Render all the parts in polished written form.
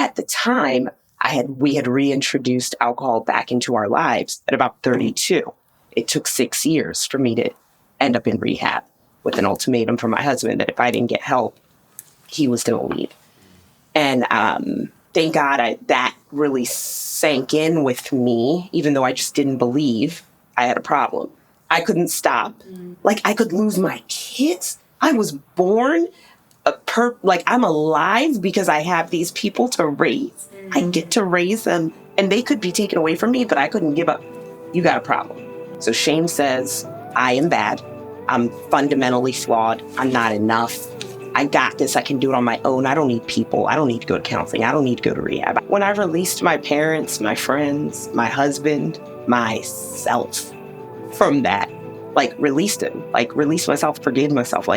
At the time, we had reintroduced alcohol back into our lives at about 32. It took 6 years for me to end up in rehab with an ultimatum from my husband that if I didn't get help, he was going to leave. And thank God that really sank in with me, even though I just didn't believe I had a problem. I couldn't stop. Like, I could lose my kids. I was born I'm alive because I have these people to raise. I get to raise them, and they could be taken away from me, but I couldn't give up. You got a problem. So shame says, I am bad. I'm fundamentally flawed. I'm not enough. I got this. I can do it on my own. I don't need people. I don't need to go to counseling. I don't need to go to rehab. When I released my parents, my friends, my husband, myself from that, released myself, forgave myself.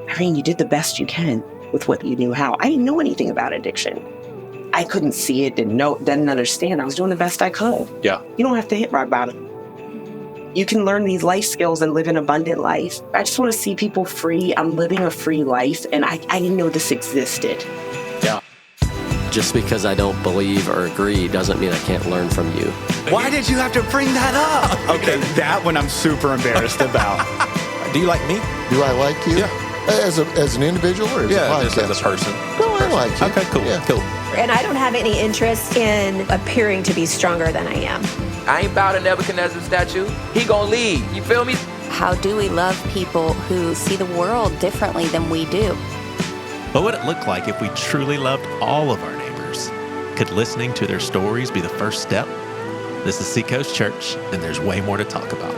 Irene, you did the best you can with what you knew how. I didn't know anything about addiction. I couldn't see it, didn't understand. I was doing the best I could. Yeah. You don't have to hit rock bottom. You can learn these life skills and live an abundant life. I just want to see people free. I'm living a free life, and I didn't know this existed. Yeah. Just because I don't believe or agree doesn't mean I can't learn from you. Why did you have to bring that up? Okay, that one I'm super embarrassed about. Do you like me? Do I like you? Yeah. As an individual or as a podcast? Just as a person. No, I like you. Okay, cool. Yeah. Cool. And I don't have any interest in appearing to be stronger than I am. I ain't bow to Nebuchadnezzar's statue. He gonna lead. You feel me? How do we love people who see the world differently than we do? What would it look like if we truly loved all of our neighbors? Could listening to their stories be the first step? This is Seacoast Church, and there's way more to talk about.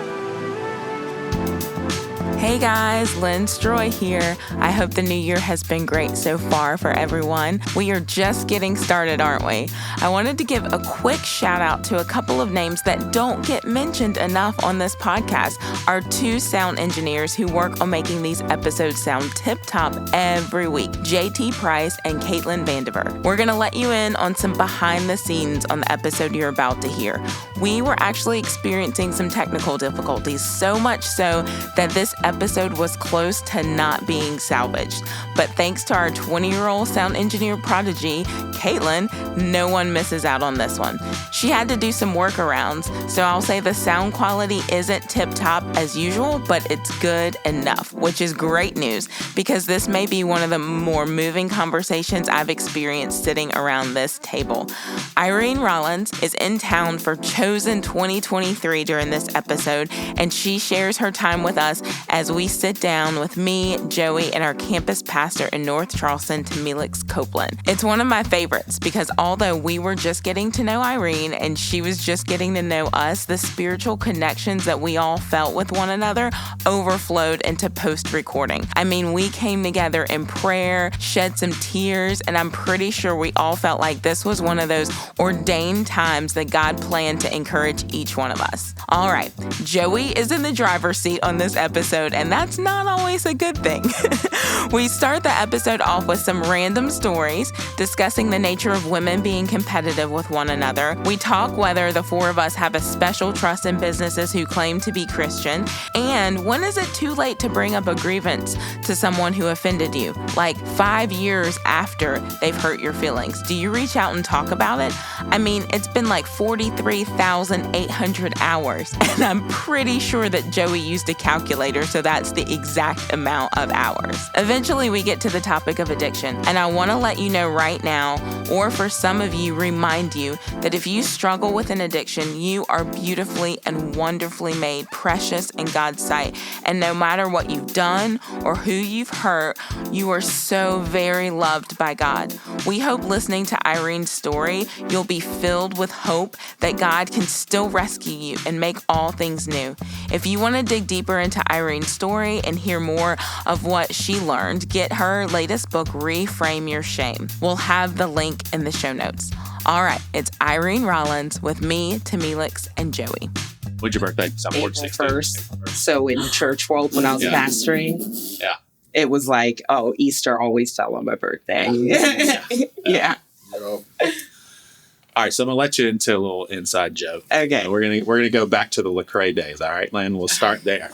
Hey guys, Lynn Stroy here. I hope the new year has been great so far for everyone. We are just getting started, aren't we? I wanted to give a quick shout out to a couple of names that don't get mentioned enough on this podcast. Our 2 sound engineers who work on making these episodes sound tip-top every week, JT Price and Caitlin Vandiver. We're going to let you in on some behind the scenes on the episode you're about to hear. We were actually experiencing some technical difficulties, so much so that this episode was close to not being salvaged. But thanks to our 20-year-old sound engineer prodigy, Caitlin, no one misses out on this one. She had to do some workarounds, so I'll say the sound quality isn't tip-top as usual, but it's good enough, which is great news because this may be one of the more moving conversations I've experienced sitting around this table. Irene Rollins is in town for Chosen 2023 during this episode, and she shares her time with us as we sit down with me, Joey, and our campus pastor in North Charleston, Tamilix Copeland. It's one of my favorites because although we were just getting to know Irene and she was just getting to know us, the spiritual connections that we all felt with one another overflowed into post-recording. I mean, we came together in prayer, shed some tears, and I'm pretty sure we all felt like this was one of those ordained times that God planned to encourage each one of us. All right, Joey is in the driver's seat on this episode, and that's not always a good thing. We start the episode off with some random stories, discussing the nature of women being competitive with one another. We talk whether the 4 of us have a special trust in businesses who claim to be Christian, and when is it too late to bring up a grievance to someone who offended you, like 5 years after they've hurt your feelings? Do you reach out and talk about it? I mean, it's been like 43,800 hours, and I'm pretty sure that Joey used a calculator, so that's the exact amount of hours. Eventually, we get to the topic of addiction, and I want to let you know right now, or for some of you, remind you that if you struggle with an addiction, you are beautifully and wonderfully made, precious in God's sight, and no matter what you've done or who you've hurt, you are so very loved by God. We hope listening to Irene's story, you'll be filled with hope that God can still rescue you and make all things new. If you want to dig deeper into Irene's story and hear more of what she learned, get her latest book, Reframe Your Shame. We'll have the link in the show notes. All right, it's Irene Rollins with me, Tamilix, and Joey. When's your birthday? April 1st. So in church world, when I was pastoring, it was like, oh, Easter always fell on my birthday. Yeah. All right, so I'm gonna let you into a little inside joke. Okay. We're gonna go back to the Lecrae days. All right, Lynn, we'll start there.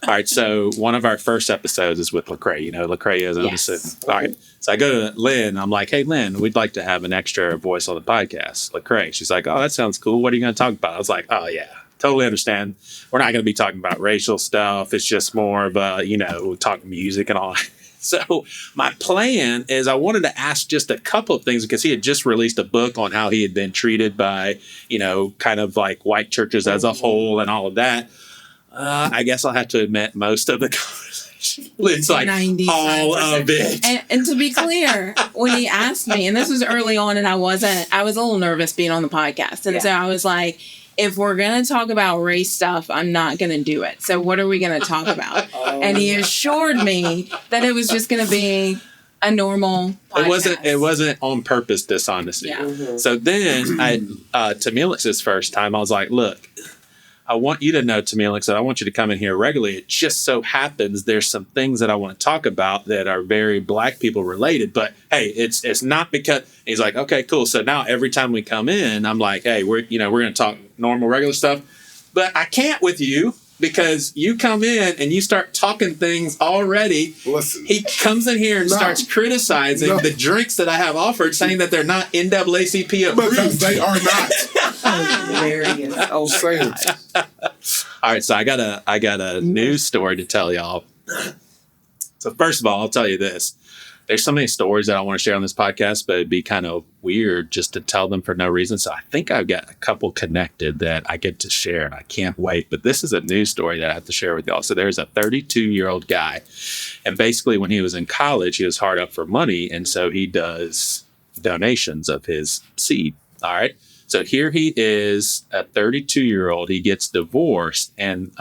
right. So one of our first episodes is with Lecrae. You know, Lecrae is Yes. all right. So I go to Lynn. I'm like, hey, Lynn, we'd like to have an extra voice on the podcast. Lecrae. She's like, oh, that sounds cool. What are you going to talk about? I was like, oh, yeah, totally understand. We're not going to be talking about racial stuff. It's just more of a, talk music and all. So my plan is I wanted to ask just a couple of things because he had just released a book on how he had been treated by, kind of like white churches as a whole and all of that. I guess I'll have to admit most of the conversation. It's like 95%. All of it. And to be clear, when he asked me, and this was early on and I was a little nervous being on the podcast. And so I was like, if we're going to talk about race stuff, I'm not going to do it. So what are we going to talk about? And he assured me that it was just going to be a normal podcast. It wasn't on purpose dishonesty. Yeah. Mm-hmm. So then Tamilix's first time, I was like, look, I want you to know, Tamilix, that I want you to come in here regularly. It just so happens there's some things that I want to talk about that are very Black people related. But hey, it's not because he's like, okay, cool. So now every time we come in, I'm like, hey, we're going to talk normal, regular stuff. But I can't with you because you come in and you start talking things already. Listen. He comes in here and starts criticizing the drinks that I have offered, saying that they're not NAACP approved. Because they are not. Hilarious. Oh, All right, so I got a news story to tell y'all. So first of all, I'll tell you this. There's so many stories that I want to share on this podcast, but it'd be kind of weird just to tell them for no reason. So I think I've got a couple connected that I get to share, and I can't wait. But this is a news story that I have to share with y'all. So there's a 32-year-old guy, and basically when he was in college, he was hard up for money, and so he does donations of his seed. All right. So here he is, a 32-year-old. He gets divorced, and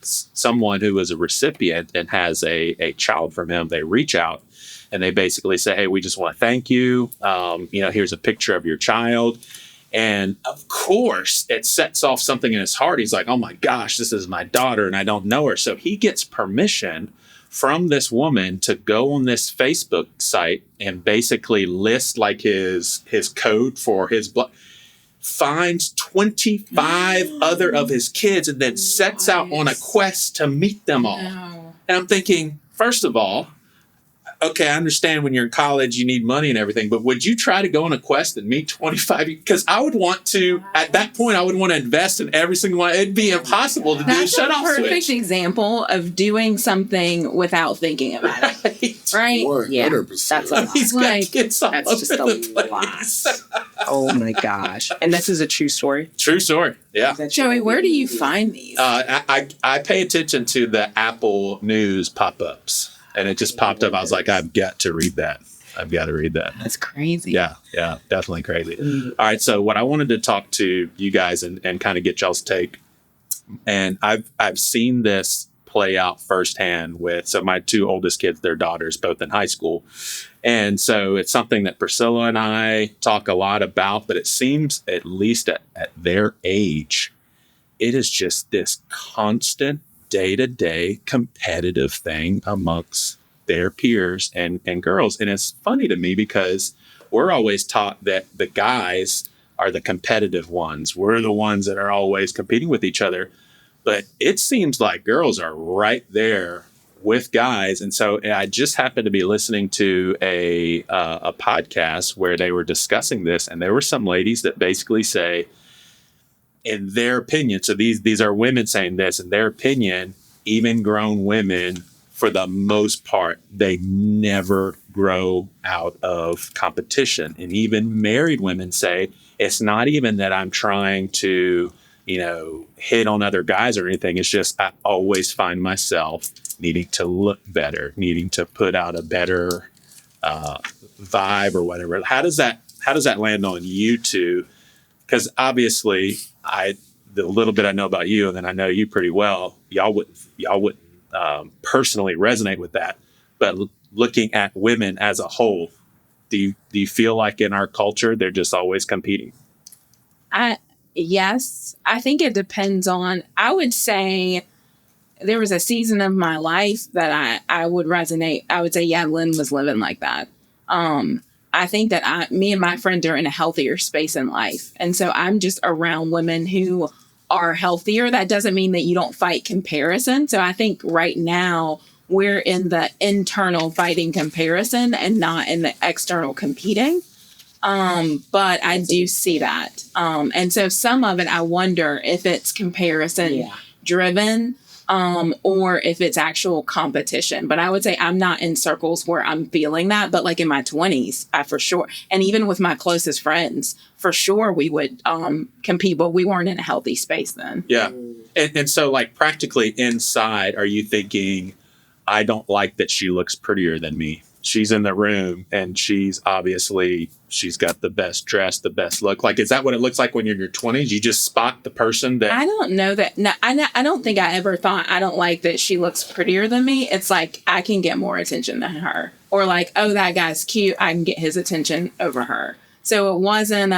someone who is a recipient and has a child from him, they reach out and they basically say, hey, we just want to thank you. Here's a picture of your child. And of course, it sets off something in his heart. He's like, oh my gosh, this is my daughter and I don't know her. So he gets permission from this woman to go on this Facebook site and basically list like his code for his blood. Finds 25 other of his kids and then sets out on a quest to meet them all. And I'm thinking, first of all, okay, I understand when you're in college, you need money and everything, but would you try to go on a quest and meet 25? Because I would want to, at that point, I would want to invest in every single one. It'd be impossible to do a shut-off switch. That's a perfect example of doing something without thinking about it. Right? 100%. Yeah, that's a lot. He's got kids all That's over just a the lot. place. Oh my gosh. And this is a true story? True story. Yeah. Joey, where do you find these? I pay attention to the Apple News pop-ups. And it just popped up. I was like, I've got to read that. That's crazy. Yeah, definitely crazy. All right, so what I wanted to talk to you guys and kind of get y'all's take. And I've seen this play out firsthand with, so my two oldest kids, their daughters, both in high school. And so it's something that Priscilla and I talk a lot about, but it seems, at least at their age, it is just this constant day-to-day competitive thing amongst their peers and girls. And it's funny to me because we're always taught that the guys are the competitive ones. We're the ones that are always competing with each other. But it seems like girls are right there with guys. And so I just happened to be listening to a podcast where they were discussing this. And there were some ladies that basically say, in their opinion, so these are women saying this, in their opinion, even grown women, for the most part, they never grow out of competition. And even married women say, it's not even that I'm trying to, hit on other guys or anything. It's just I always find myself needing to look better, needing to put out a better vibe or whatever. How does that land on you two? Because obviously, the little bit I know about you, and then I know you pretty well, y'all wouldn't personally resonate with that. But looking at women as a whole, do you feel like in our culture they're just always competing? Yes, I think it depends on. I would say there was a season of my life that I would resonate. I would say, yeah, Lynn was living like that. I think that me and my friends are in a healthier space in life. And so I'm just around women who are healthier, that doesn't mean that you don't fight comparison. So I think right now we're in the internal fighting comparison and not in the external competing. But I do see that. And so some of it, I wonder if it's comparison driven, or if it's actual competition. But I would say I'm not in circles where I'm feeling that, but like in my 20s, I for sure. And even with my closest friends, for sure we would compete, but we weren't in a healthy space then. Yeah. And so like practically inside, are you thinking, I don't like that she looks prettier than me? She's in the room and she's got the best dress, the best look. Like, is that what it looks like when you're in your 20s? You just spot the person that... I don't know that. No, I don't think I ever thought I don't like that she looks prettier than me. It's like I can get more attention than her. Or like, oh, that guy's cute. I can get his attention over her. So it wasn't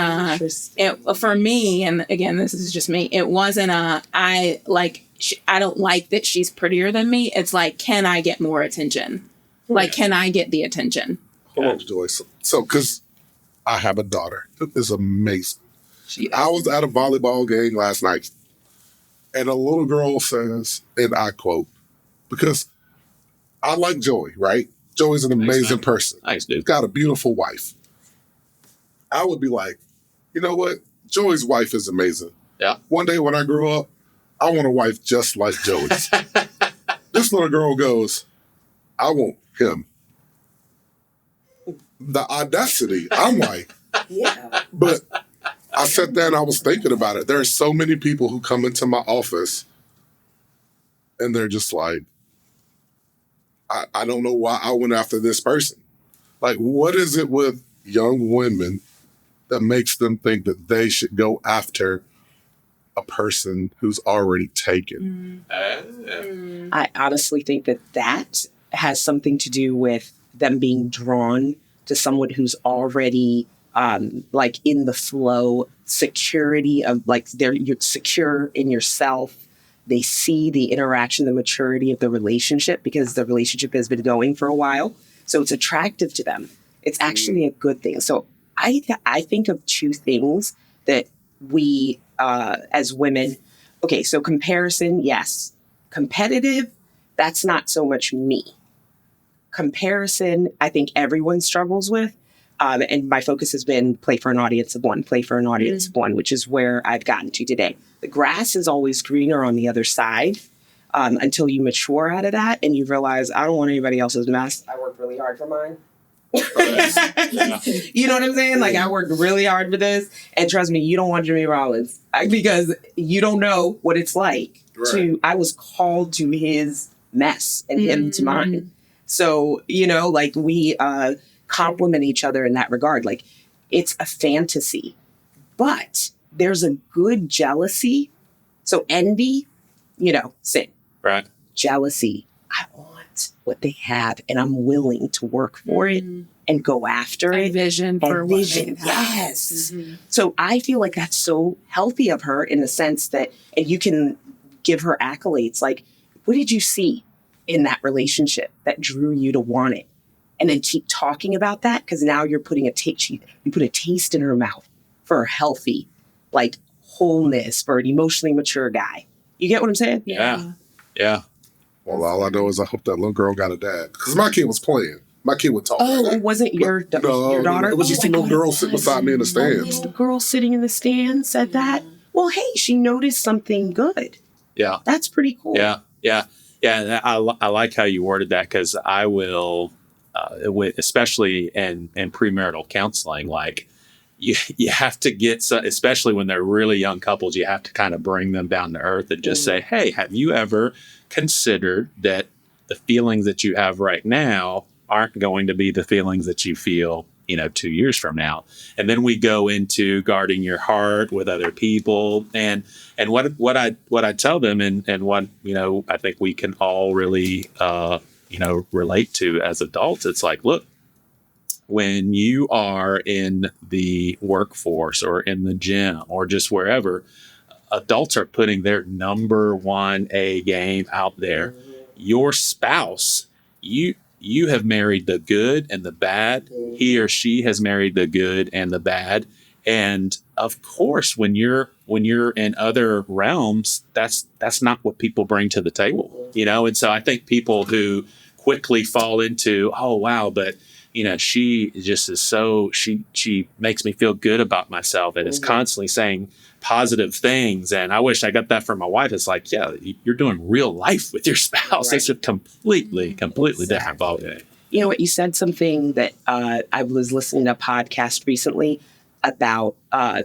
for me, and again, this is just me, it wasn't I don't like that she's prettier than me. It's like, can I get more attention? Like, can I get the attention? Hold on, Joyce. So, because I have a daughter who is amazing. I was at a volleyball game last night, and a little girl says, and I quote, because I like Joey, right? Joey's an amazing person. Nice, dude. Got a beautiful wife. I would be like, you know what? Joey's wife is amazing. Yeah. One day when I grow up, I want a wife just like Joey's. This little girl goes, I want him. The audacity. I'm like, but I sat there and I was thinking about it. There are so many people who come into my office and they're just like, I don't know why I went after this person. Like, what is it with young women that makes them think that they should go after a person who's already taken? I honestly think that has something to do with them being drawn to someone who's already like in the flow, security of like you're secure in yourself. They see the interaction, the maturity of the relationship because the relationship has been going for a while. So it's attractive to them. It's actually a good thing. So I think of two things that we as women, okay, so comparison, yes. Competitive, that's not so much me. Comparison, I think everyone struggles with. And my focus has been play for an audience of one, which is where I've gotten to today. The grass is always greener on the other side until you mature out of that and you realize, I don't want anybody else's mess. I worked really hard for mine. You know what I'm saying? Like, I worked really hard for this. And trust me, you don't want Irene Rollins because you don't know what it's like. I was called to his mess and him to mine. So, like we complement each other in that regard. Like, it's a fantasy, but there's a good jealousy. So envy, sin. Right. Jealousy, I want what they have and I'm willing to work for it and go after it. Vision for vision. Yes. So I feel like that's so healthy of her in the sense that, and you can give her accolades. Like, what did you see in that relationship that drew you to want it? And then keep talking about that because now you're putting you put a taste in her mouth for a healthy, like, wholeness for an emotionally mature guy. You get what I'm saying? Yeah. Well, all I know is I hope that little girl got a dad because my kid was playing. My kid would talk. Oh, it wasn't your daughter? It was just a little girl sitting beside me in the stands. The girl sitting in the stands said that? Well, hey, she noticed something good. Yeah. That's pretty cool. Yeah. I like how you worded that because I will, especially in premarital counseling, like you have to get, especially when they're really young couples, you have to kind of bring them down to earth and just say, hey, have you ever considered that the feelings that you have right now aren't going to be the feelings that you feel, 2 years from now? And then we go into guarding your heart with other people. And what I tell them and what, I think we can all really, relate to as adults, it's like, look, when you are in the workforce or in the gym or just wherever, adults are putting their number one A game out there. Your spouse, you have married the good and the bad. He or she has married the good and the bad. And of course, when you're when you're in other realms, that's not what people bring to the table, And so I think people who quickly fall into, oh, wow, but, she just is so, she makes me feel good about myself and is constantly saying positive things. And I wish I got that from my wife. It's like, yeah, you're doing real life with your spouse. It's a completely different ballgame. You know what? You said something that I was listening to a podcast recently about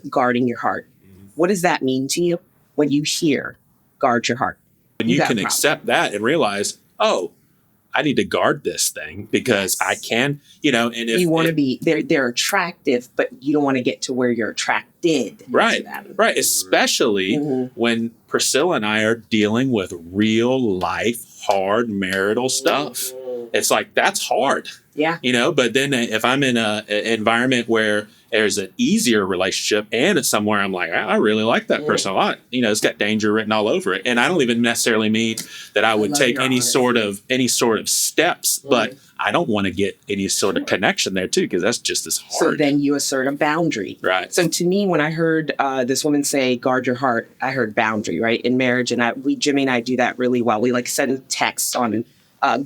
guarding your heart. What does that mean to you when you hear guard your heart? When you can accept that and realize, oh, I need to guard this thing because I can, and if you want to be, they're attractive, but you don't want to get to where you're attracted. Right. Right. Especially when Priscilla and I are dealing with real life, hard marital stuff. It's like, that's hard. Yeah. But then if I'm in an environment where there's an easier relationship and it's somewhere I'm like, I really like that person a lot. It's got danger written all over it. And I don't even necessarily mean that I would take any sort of steps, but I don't want to get any sort of connection there too, because that's just as hard. So then you assert a boundary. Right. So to me, when I heard this woman say, guard your heart, I heard boundary, right? In marriage. And Jimmy and I do that really well. We send texts on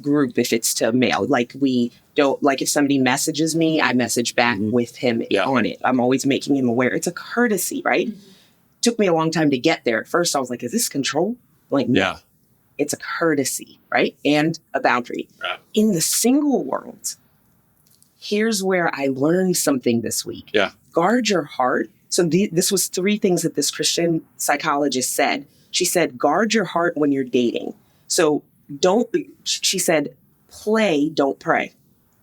group if it's to mail. We don't, if somebody messages me, I message back with him on it. I'm always making him aware. It's a courtesy, right? Took me a long time to get there. At first I was like, is this control? No. It's a courtesy, right? And a boundary. Right. In the single world, here's where I learned something this week. Yeah. Guard your heart. So this was 3 things that this Christian psychologist said. She said, guard your heart when you're dating. So she said, play, don't pray.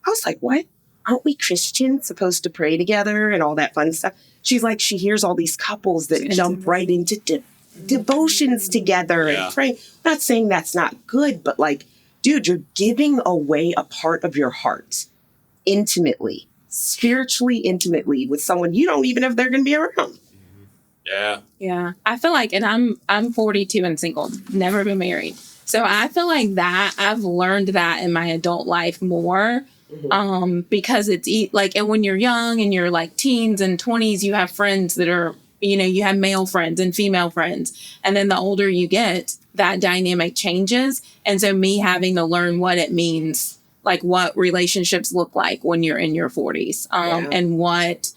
I was like, what? Aren't we Christians supposed to pray together and all that fun stuff? She's like, she hears all these couples that jump right into devotions together and pray. I'm not saying that's not good, but dude, you're giving away a part of your heart intimately, spiritually intimately with someone you don't even know if they're going to be around. Yeah. Yeah. I feel like, and I'm 42 and single, never been married. So I feel like that I've learned that in my adult life more, because it's and when you're young and you're teens and 20s, you have friends that are, you have male friends and female friends. And then the older you get, that dynamic changes. And so me having to learn what it means, what relationships look like when you're in your 40s, and what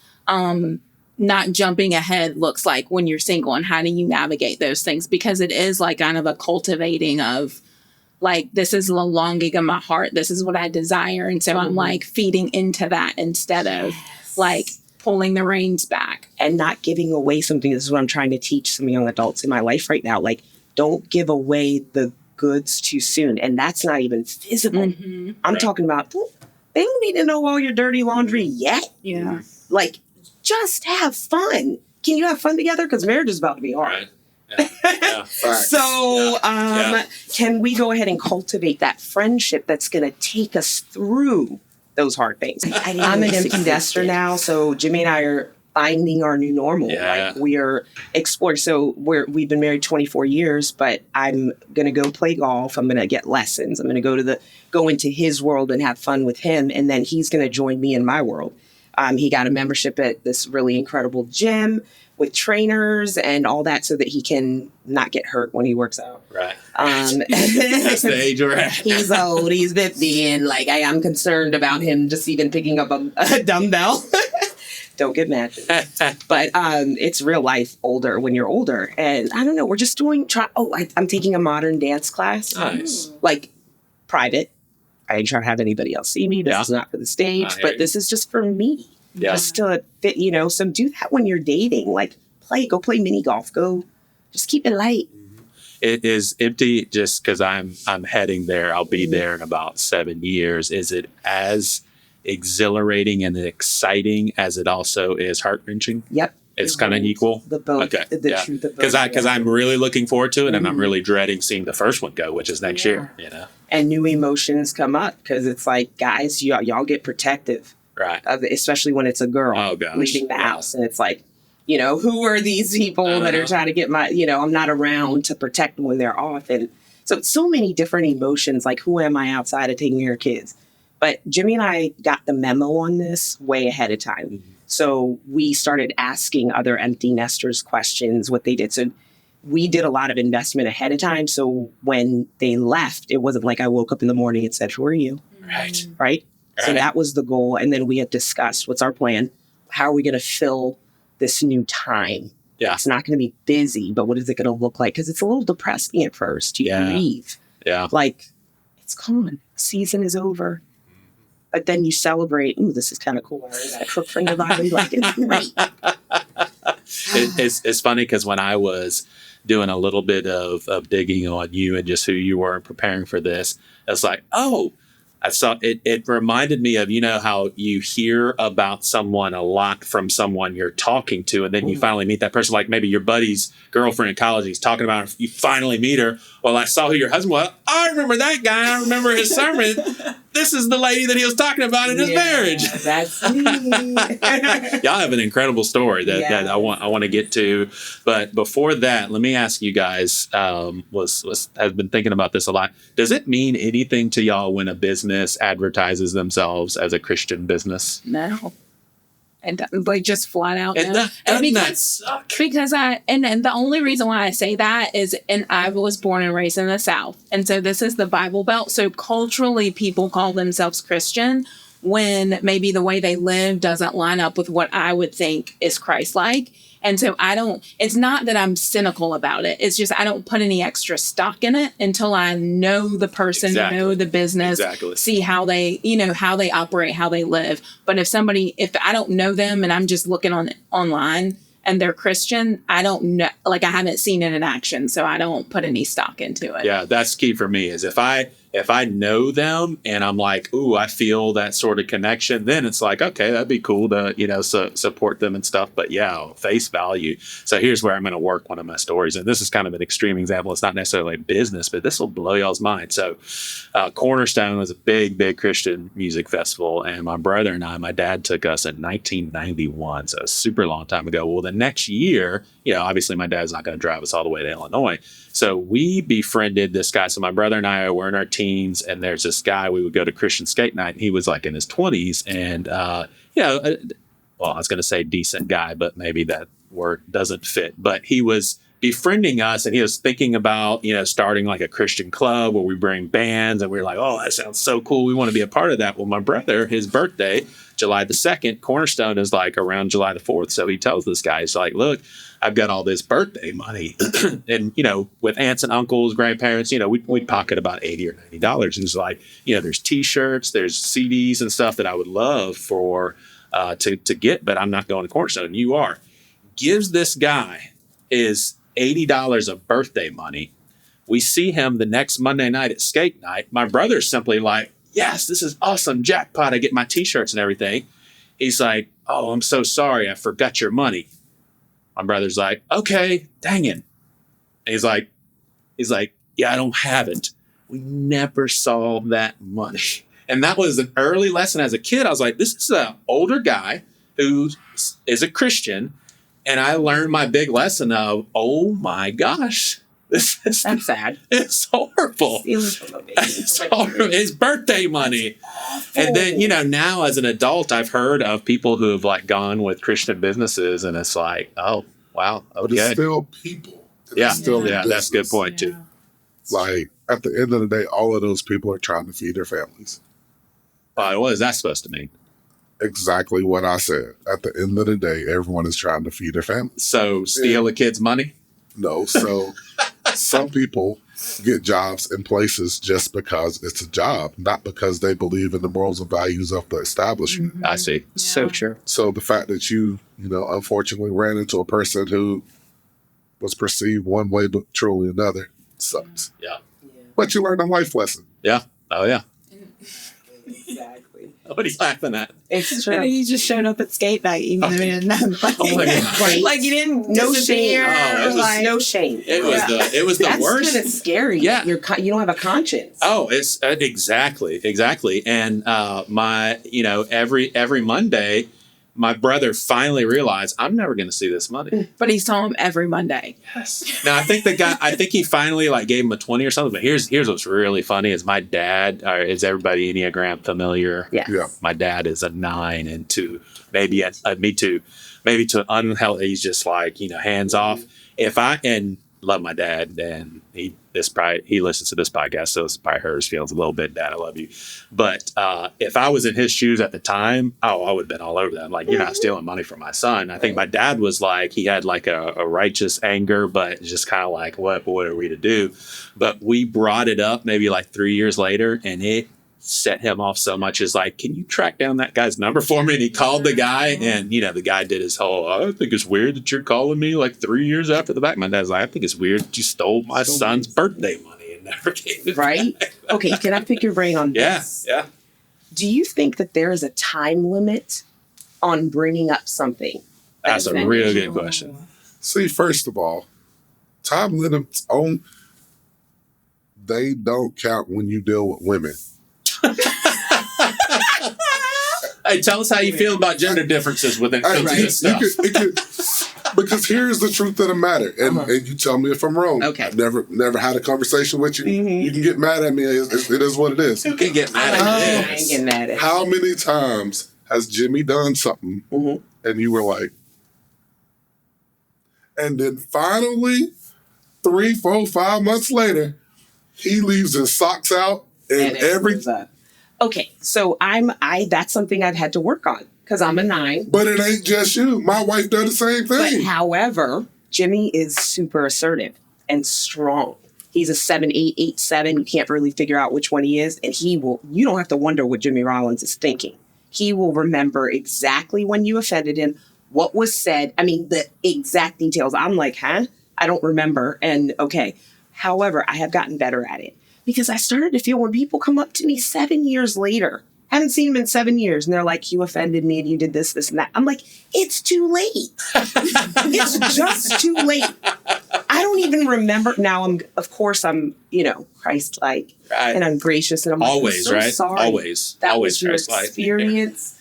not jumping ahead looks like when you're single, and how do you navigate those things? Because it is kind of a cultivating of this is the longing of my heart. This is what I desire. And so I'm feeding into that instead of pulling the reins back. And not giving away something. This is what I'm trying to teach some young adults in my life right now. Don't give away the goods too soon. And that's not even visible. I'm talking about, they don't need to know all your dirty laundry yet. Yeah. Just have fun. Can you have fun together? Because marriage is about to be hard. Right. Yeah. So can we go ahead and cultivate that friendship that's going to take us through those hard things? I'm an empty nester now, so Jimmy and I are finding our new normal. Yeah. We are exploring. So we've been married 24 years, but I'm going to go play golf. I'm going to get lessons. I'm going to go into his world and have fun with him, and then he's going to join me in my world. He got a membership at this really incredible gym with trainers and all that so that he can not get hurt when he works out. Right. That's the age we're at. He's old. He's 50. And I'm concerned about him just even picking up a dumbbell. Don't get mad. But it's real life older when you're older. And I don't know. We're just I'm taking a modern dance class. Nice. Private. I ain't trying to have anybody else see me. This is not for the stage, but this is just for me. Yeah. Just to fit, so do that when you're dating. Go play mini golf. Just keep it light. It is empty just because I'm heading there. I'll be there in about 7 years. Is it as exhilarating and exciting as it also is heart-wrenching? Yep. It's kind of equal? The both. Okay. The truth of both. Because I'm really looking forward to it, and I'm really dreading seeing the first one go, which is next year. And new emotions come up because it's guys, y'all get protective. Right. Especially when it's a girl leaving the house. And it's who are these people that are trying to get I'm not around to protect them when they're off. And so many different emotions, who am I outside of taking care of kids? But Jimmy and I got the memo on this way ahead of time. So we started asking other empty nesters questions, what they did. So we did a lot of investment ahead of time. So when they left, it wasn't like I woke up in the morning and said, who are you? Right. So that was the goal. And then we had discussed, what's our plan? How are we going to fill this new time? Yeah. It's not going to be busy, but what is it going to look like? Because it's a little depressing at first. You grieve. Yeah. Like, it's gone. Season is over. But then you celebrate, ooh, this is kind of cool. I cook for anybody. Like, it's great. It's funny because when I was doing a little bit of digging on you and just who you were and preparing for this, it's like, oh, I saw it. It reminded me of, how you hear about someone a lot from someone you're talking to, and then you finally meet that person, like maybe your buddy's girlfriend in college. He's talking about her. You finally meet her. Well, I saw who your husband was. I remember that guy. I remember his sermon. This is the lady that he was talking about in his marriage. That's me. Y'all have an incredible story that I want to get to. But before that, let me ask you guys, have been thinking about this a lot. Does it mean anything to y'all when a business advertises themselves as a Christian business? No. And like just flat out. And no. that suck? Because and the only reason why I say that is, and I was born and raised in the South. And so this is the Bible Belt. So culturally, people call themselves Christian when maybe the way they live doesn't line up with what I would think is Christ-like. And so it's not that I'm cynical about it. It's just I don't put any extra stock in it until I know the person, know the business, see how they, how they operate, how they live. But if I don't know them and I'm just looking online and they're Christian, I don't know, like I haven't seen it in action. So I don't put any stock into it. Yeah, that's key for me is if I know them and I'm like, ooh, I feel that sort of connection, then it's like, okay, that'd be cool to, support them and stuff. But yeah, face value. So here's where I'm going to work one of my stories. And this is kind of an extreme example. It's not necessarily business, but this will blow y'all's mind. So Cornerstone was a big, big Christian music festival. And my brother and my dad took us in 1991. So a super long time ago. Well, the next year, obviously my dad's not going to drive us all the way to Illinois. So we befriended this guy. So my brother and I were in our teens, and there's this guy, we would go to Christian skate night, and he was like in his 20s. And, well, I was going to say decent guy, but maybe that word doesn't fit. But he was befriending us, and he was thinking about, starting like a Christian club where we bring bands. And we were like, oh, that sounds so cool. We want to be a part of that. Well, my brother, his birthday, July the 2nd, Cornerstone is like around July the 4th. So he tells this guy, he's like, look, I've got all this birthday money. And, with aunts and uncles, grandparents, we'd pocket about $80 or $90. And it's like, there's T-shirts, there's CDs and stuff that I would love for to get, but I'm not going to Cornerstone. You are. Gives this guy his $80 of birthday money. We see him the next Monday night at skate night. My brother's simply like, yes, this is awesome, jackpot. I get my T-shirts and everything. He's like, oh, I'm so sorry. I forgot your money. My brother's like, okay, dang it. And he's like, yeah, I don't have it. We never saw that money. And that was an early lesson as a kid. I was like, this is an older guy who is a Christian. And I learned my big lesson of, oh my gosh, that's sad. It's horrible. It's horrible. His birthday money. And then, now as an adult, I've heard of people who have like gone with Christian businesses, and it's like, oh, wow. Okay. But it's still people. That's a good point too. Like at the end of the day, all of those people are trying to feed their families. What is that supposed to mean? Exactly what I said. At the end of the day, everyone is trying to feed their families. So steal a kid's money? No. So some people get jobs in places just because it's a job, not because they believe in the morals and values of the establishment. Mm-hmm. I see. Yeah. So true. So the fact that you unfortunately ran into a person who was perceived one way but truly another sucks. Yeah. But you learned a life lesson. Yeah. Oh, yeah. Exactly. What are you laughing at? It's true. You just showed up at skate night, even though you didn't know. Like you didn't no shame. No shame. It was the That's worst. That's kind of scary. Yeah. You don't have a conscience. Oh, it's exactly. And every Monday, my brother finally realized I'm never going to see this money. But he's telling him every Monday. Yes. Now, I think he finally like gave him a 20 or something. But here's what's really funny is my dad, is everybody Enneagram familiar? Yeah. My dad is a 9 and me too. Maybe to unhealthy, he's just like, hands off. And love my dad, and he listens to this podcast, so this probably hurts his feelings a little bit. Dad, I love you. But if I was in his shoes at the time, I would have been all over them. Like, you're not stealing money from my son. I think my dad was like, he had like a righteous anger, but just kind of like, what are we to do? But we brought it up maybe like 3 years later, and it set him off so much. Is like, can you track down that guy's number for me? And he called the guy, and the guy did his whole, I think it's weird that you're calling me like 3 years after the fact. My dad's like, I think it's weird that you stole my son's birthday money and never gave it right back. Okay, can I pick your brain on this? Yeah. Do you think that there is a time limit on bringing up something? That's a real good question. See, first of all, time limits they don't count when you deal with women. Hey, tell us how you feel about gender differences within this stuff. Because here's the truth of the matter, and you tell me if I'm wrong. Okay. I've never had a conversation with you. Mm-hmm. You can get mad at me. It is what it is. You can get mad at me. I ain't getting mad at How many times has Jimmy done something, and you were like, and then finally, 3, 4, 5 months later, he leaves his socks out and everything. Okay, so that's something I've had to work on because I'm a 9. But it ain't just you. My wife does the same thing. But however, Jimmy is super assertive and strong. He's a 7'8", 8'7". You can't really figure out which one he is. And you don't have to wonder what Jimmy Rollins is thinking. He will remember exactly when you offended him, what was said. I mean, the exact details. I'm like, huh? I don't remember. And okay. However, I have gotten better at it. Because I started to feel when people come up to me 7 years later, haven't seen them in 7 years, and they're like, you offended me and you did this, and that. I'm like, it's too late. It's just too late. I don't even remember. Now, I'm Christ-like, and I'm gracious, and I'm always, like, I'm so right? sorry. Always. That always was your Christ-like. experience.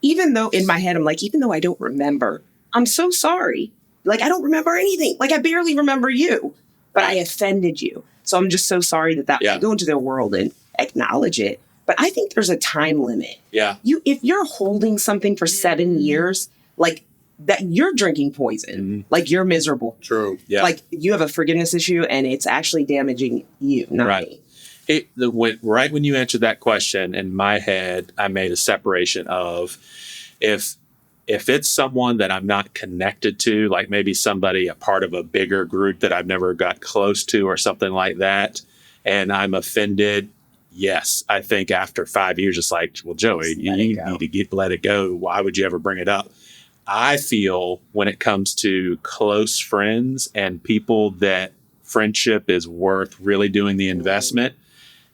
Even though in my head, I'm like, even though I don't remember, I'm so sorry. Like, I don't remember anything. Like, I barely remember you, but I offended you. So I'm just so sorry that I go into their world and acknowledge it. But I think there's a time limit. Yeah. If you're holding something for 7 years, like that, you're drinking poison. Mm-hmm. Like you're miserable. True. Yeah. Like you have a forgiveness issue and it's actually damaging you, not me. Right when you answered that question, in my head, I made a separation of if it's someone that I'm not connected to, like maybe somebody, a part of a bigger group that I've never got close to or something like that, and I'm offended, yes, I think after 5 years, it's like, well, Joey, you need to let it go. Why would you ever bring it up? I feel when it comes to close friends and people that friendship is worth really doing the investment,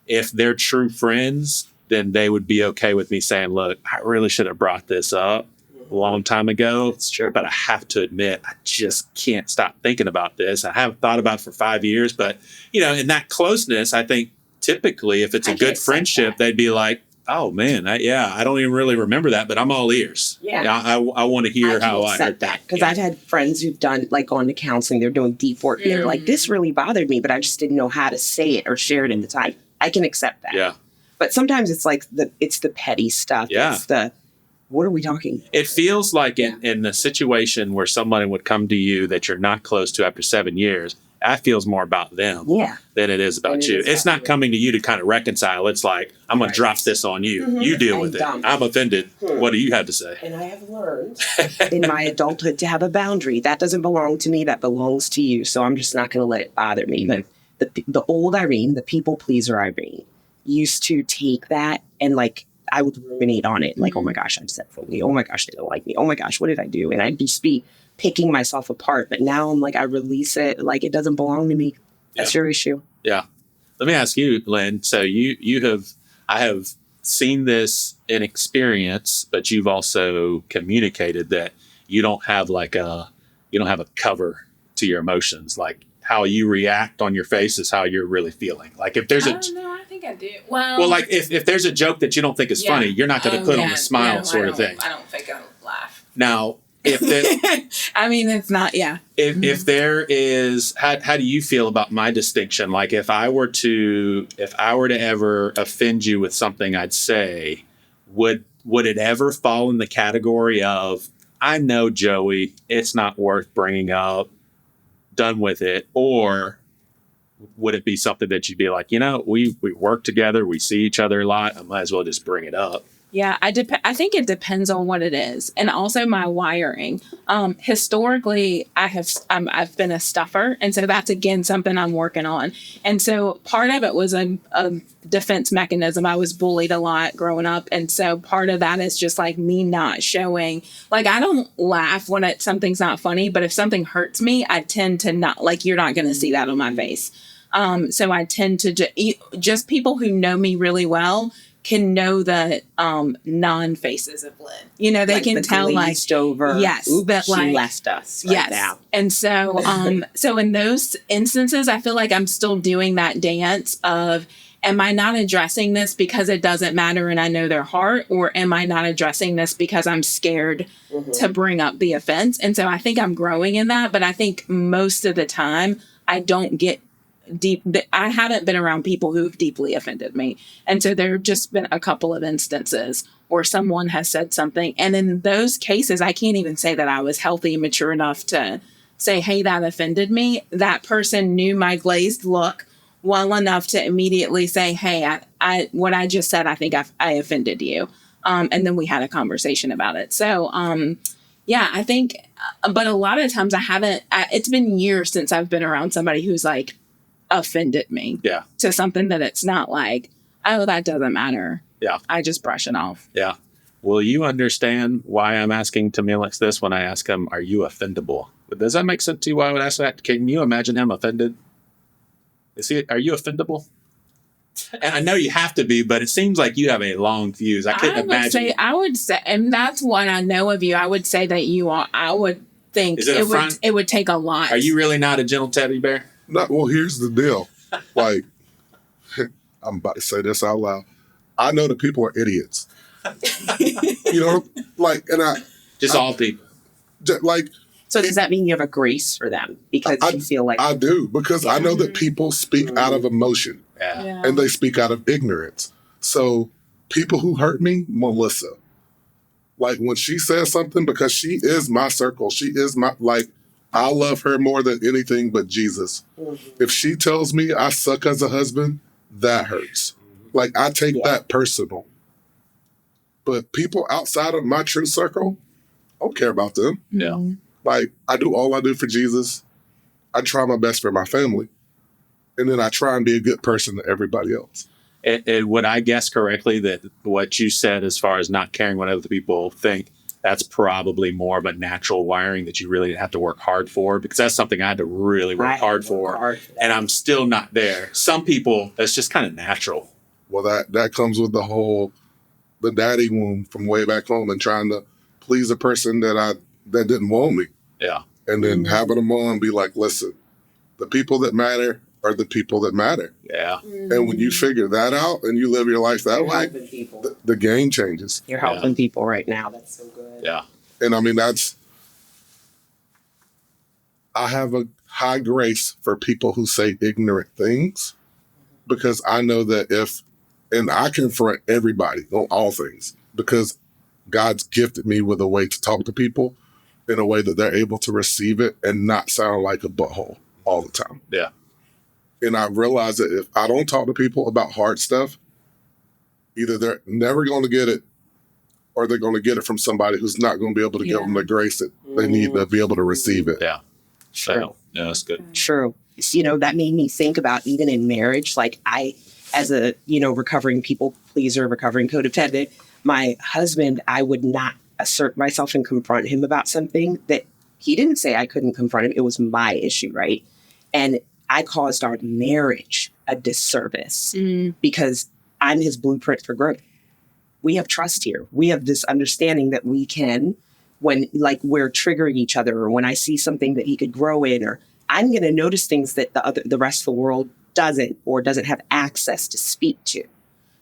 if they're true friends, then they would be okay with me saying, look, I really should have brought this up a long time ago. It's true. But I have to admit, I just can't stop thinking about this. I haven't thought about it for 5 years. But, in that closeness, I think typically if it's a good friendship, they'd be like, oh, man, I don't even really remember that, but I'm all ears. Yeah. I want to hear how I heard that. Because I've had friends who've gone to counseling. They're doing deep work. They're like, this really bothered me, but I just didn't know how to say it or share it in the time. I can accept that. Yeah. But sometimes it's like it's the petty stuff. Yeah. It's the, what are we talking? It feels like in the situation where somebody would come to you that you're not close to after 7 years, that feels more about them than it is about you. It's not coming to you to kind of reconcile. It's like, I'm going to drop this on you. Mm-hmm. You deal with it. I'm offended. What do you have to say? And I have learned in my adulthood to have a boundary. That doesn't belong to me. That belongs to you. So I'm just not going to let it bother me. But the old Irene, the people pleaser Irene, used to take that and like, I would ruminate on it. Like, oh my gosh, I said for me. Oh my gosh, they don't like me. Oh my gosh, what did I do? And I'd just be picking myself apart. But now I'm like, I release it. Like, it doesn't belong to me. That's your issue. Yeah. Let me ask you, Lynn. So I have seen this in experience, but you've also communicated that you don't have a cover to your emotions. Like, how you react on your face is how you're really feeling. Like if there's I don't know. I think I do. Well, like if there's a joke that you don't think is funny, you're not going to put on a smile sort of thing. I don't think I'll laugh. Now, if I mean, it's not, yeah. If there is, how do you feel about my distinction? Like if I were to ever offend you with something I'd say, would it ever fall in the category of, I know Joey, it's not worth bringing up, done with it? Or would it be something that you'd be like, we work together, we see each other a lot, I might as well just bring it up? Yeah, I think it depends on what it is, and also my wiring. Historically, I've been a stuffer, and so that's again something I'm working on. And so part of it was a defense mechanism. I was bullied a lot growing up, and so part of that is just like me not showing. Like I don't laugh when something's not funny, but if something hurts me, I tend to not. Like you're not going to see that on my face. So I tend to just people who know me really well can know the non-faces of Lynn. They like can the tell like over. Yes, Oops, that like she left us. Yes, now. And so so in those instances, I feel like I'm still doing that dance of, am I not addressing this because it doesn't matter and I know their heart, or am I not addressing this because I'm scared to bring up the offense? And so I think I'm growing in that, but I think most of the time I don't get deep. I haven't been around people who've deeply offended me. And so there have just been a couple of instances where someone has said something. And in those cases, I can't even say that I was healthy and mature enough to say, hey, that offended me. That person knew my glazed look well enough to immediately say, hey, I what I just said, I think I offended you. And then we had a conversation about it. So, yeah, I think, but a lot of times it's been years since I've been around somebody who's like, offended me to something that it's not like, oh, that doesn't matter. Yeah. I just brush it off. Yeah. Will you understand why I'm asking Tamilix this when I ask him, are you offendable? Does that make sense to you why I would ask that? Can you imagine him offended? Are you offendable? And I know you have to be, but it seems like you have a long fuse. I couldn't imagine. I would say, and that's what I know of you. I would say that you are, I would think it would take a lot. Are you really not a gentle teddy bear? No, well, here's the deal. Like, I'm about to say this out loud. I know that people are idiots. Like, and all people. Like, so does that mean you have a grace for them because you feel like I do, because I know that people speak out of emotion and they speak out of ignorance. So people who hurt me, Melissa, like when she says something, because she is my circle, she is my, like, I love her more than anything but Jesus. If she tells me I suck as a husband, that hurts. Like, I take that personal. But people outside of my true circle, I don't care about them. Yeah. Like, I do all I do for Jesus. I try my best for my family. And then I try and be a good person to everybody else. Would I guess correctly that what you said as far as not caring what other people think, that's probably more of a natural wiring that you really have to work hard for? Because that's something I had to really work hard for. And I'm still not there. Some people, it's just kind of natural. Well, that comes with the daddy wound from way back home and trying to please a person that didn't want me. Yeah. And then having them on and be like, listen, the people that matter are the people that matter. Yeah. And when you figure that out and you live your life that way, the game changes. You're helping people right now. That's so good. Yeah. And I mean, I have a high grace for people who say ignorant things, because I know that and I confront everybody on all things, because God's gifted me with a way to talk to people in a way that they're able to receive it and not sound like a butthole all the time. Yeah. And I realize that if I don't talk to people about hard stuff, either they're never going to get it or they're going to get it from somebody who's not going to be able to give them the grace that they need to be able to receive it. Yeah. True. Yeah, that's good. True. That made me think about even in marriage, like I, as a, recovering people pleaser, recovering codependent, my husband, I would not assert myself and confront him about something that he didn't say I couldn't confront him. It was my issue, right? And I caused our marriage a disservice because I'm his blueprint for growth. We have trust here. We have this understanding that we can, when like we're triggering each other, or when I see something that he could grow in, or I'm going to notice things that the rest of the world doesn't, or doesn't have access to speak to.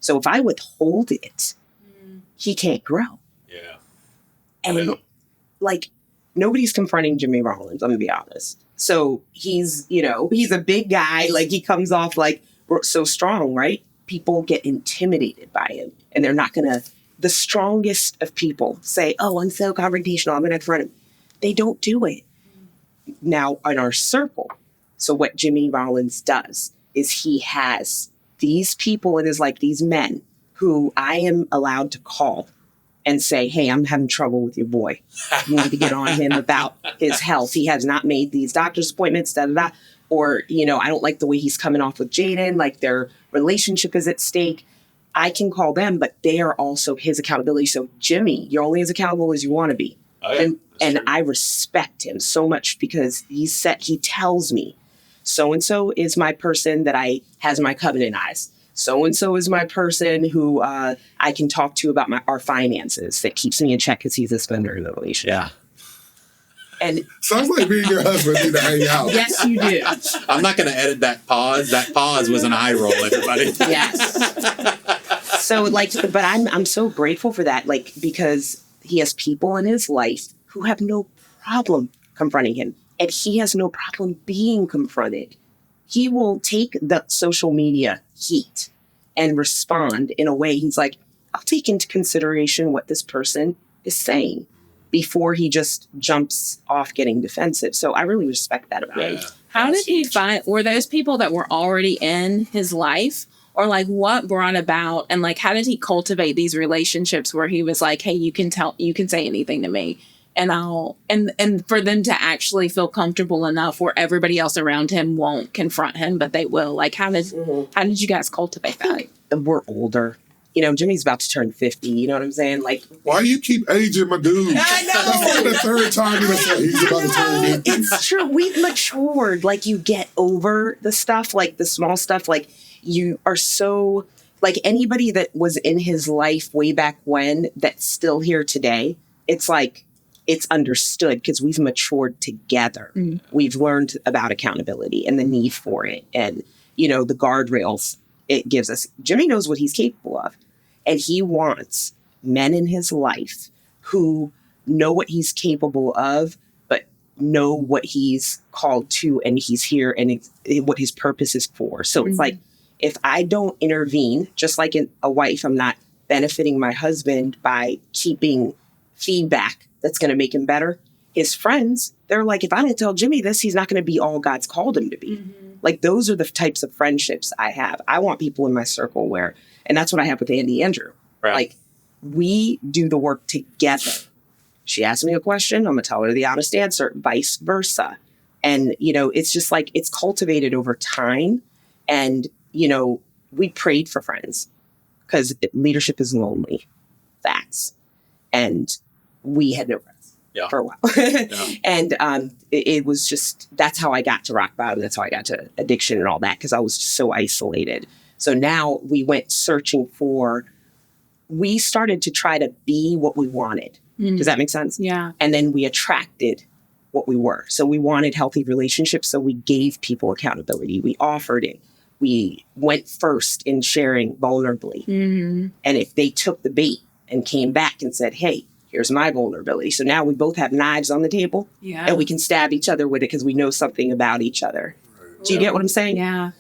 So if I withhold it, he can't grow. Yeah. And like, nobody's confronting Jimmy Rollins, I'm gonna be honest. So he's a big guy. Like, he comes off like so strong, right? People get intimidated by him, and they're not gonna, the strongest of people say, oh, I'm so confrontational, I'm gonna confront him. They don't do it. Now, in our circle, so what Jimmy Rollins does is he has these people in his life, these men who I am allowed to call and say, hey, I'm having trouble with your boy. You need to get on him about his health. He has not made these doctor's appointments, da-da-da. Or, I don't like the way he's coming off with Jaden, like their relationship is at stake. I can call them, but they are also his accountability. So, Jimmy, you're only as accountable as you want to be. Oh, yeah, and I respect him so much because he tells me, so-and-so is my person that has my covenant eyes. So-and-so is my person who I can talk to about our finances, that keeps me in check because he's a spender in the relationship. Yeah. And sounds like me and your husband need to hang out. Yes, you do. I'm not going to edit that pause. That pause was an eye roll, everybody. Yes. So, but I'm so grateful for that, because he has people in his life who have no problem confronting him, and he has no problem being confronted. He will take the social media heat and respond in a way he's like, I'll take into consideration what this person is saying before he just jumps off getting defensive. So I really respect that about him. How did he find, were those people that were already in his life, or what brought about, and how did he cultivate these relationships where he was like, hey, you can say anything to me, and and for them to actually feel comfortable enough where everybody else around him won't confront him, but they will. How did you guys cultivate that? We're older. Jimmy's about to turn 50. You know what I'm saying? Why you keep aging my dude? I know. That's the third time you're saying he's about to turn 50. It's true. We've matured. You get over the stuff, the small stuff. You are so, anybody that was in his life way back when that's still here today, it's it's understood because we've matured together. Mm. We've learned about accountability and the need for it. And, the guardrails it gives us. Jimmy knows what he's capable of. And he wants men in his life who know what he's capable of, but know what he's called to, and he's here, and what his purpose is for. So it's if I don't intervene, just like a wife, I'm not benefiting my husband by keeping feedback that's going to make him better. His friends, they're like, if I don't tell Jimmy this, he's not going to be all God's called him to be. Mm-hmm. Those are the types of friendships I have. I want people in my circle and that's what I have with Andy Andrew. Right. We do the work together. She asks me a question, I'm going to tell her the honest answer, vice versa. And, it's just it's cultivated over time. And, we prayed for friends because leadership is lonely. Facts. And we had no friends. Yeah. For a while. Yeah. And it was just, that's how I got to rock bottom. That's how I got to addiction and all that, because I was so isolated. So now we went searching we started to try to be what we wanted. Mm. Does that make sense? Yeah. And then we attracted what we were. So we wanted healthy relationships. So we gave people accountability. We offered it. We went first in sharing vulnerably. Mm-hmm. And if they took the bait and came back and said, hey, here's my vulnerability. So now we both have knives on the table, and we can stab each other with it because we know something about each other. Right. Do you get what I'm saying? Yeah.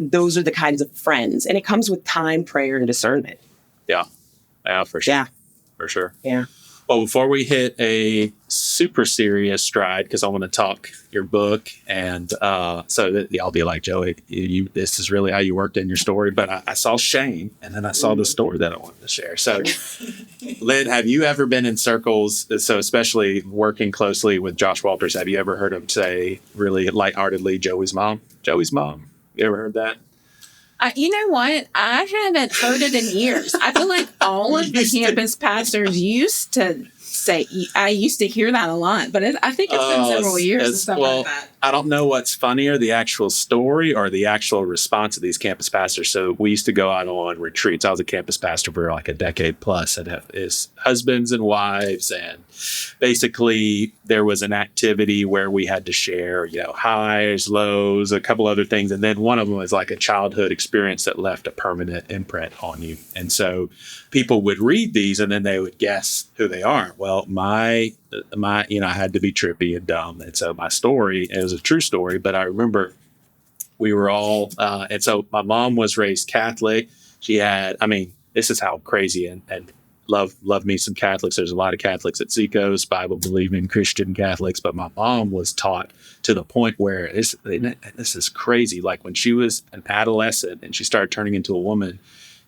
Those are the kinds of friends. And it comes with time, prayer, and discernment. Yeah. Yeah, for sure. Yeah. For sure. Yeah. Well, before we hit a super serious stride, because I want to talk your book, and so that y'all be like, Joey, this is really how you worked in your story. But I saw shame, and then I saw the story that I wanted to share. So, Lynn, have you ever been in circles, so especially working closely with Josh Walters, have you ever heard him say really lightheartedly, Joey's mom? Joey's mom. You ever heard that? You know what? I haven't heard it in years. I feel like all of the campus pastors used to say, I used to hear that a lot, but I think it's been several years and stuff like that. I don't know what's funnier, the actual story or the actual response of these campus pastors. So we used to go out on retreats. I was a campus pastor for a decade plus at husbands and wives, and basically there was an activity where we had to share, highs, lows, a couple other things, and then one of them was like a childhood experience that left a permanent imprint on you. And so people would read these and then they would guess who they are. Well, my I had to be trippy and dumb, and so my story, it was a true story, but I remember we were all, and so my mom was raised Catholic. She had, this is how crazy and love me some Catholics. There's a lot of Catholics at Seacoast, Bible believing Christian Catholics, but my mom was taught to the point where this is crazy. Like when she was an adolescent and she started turning into a woman,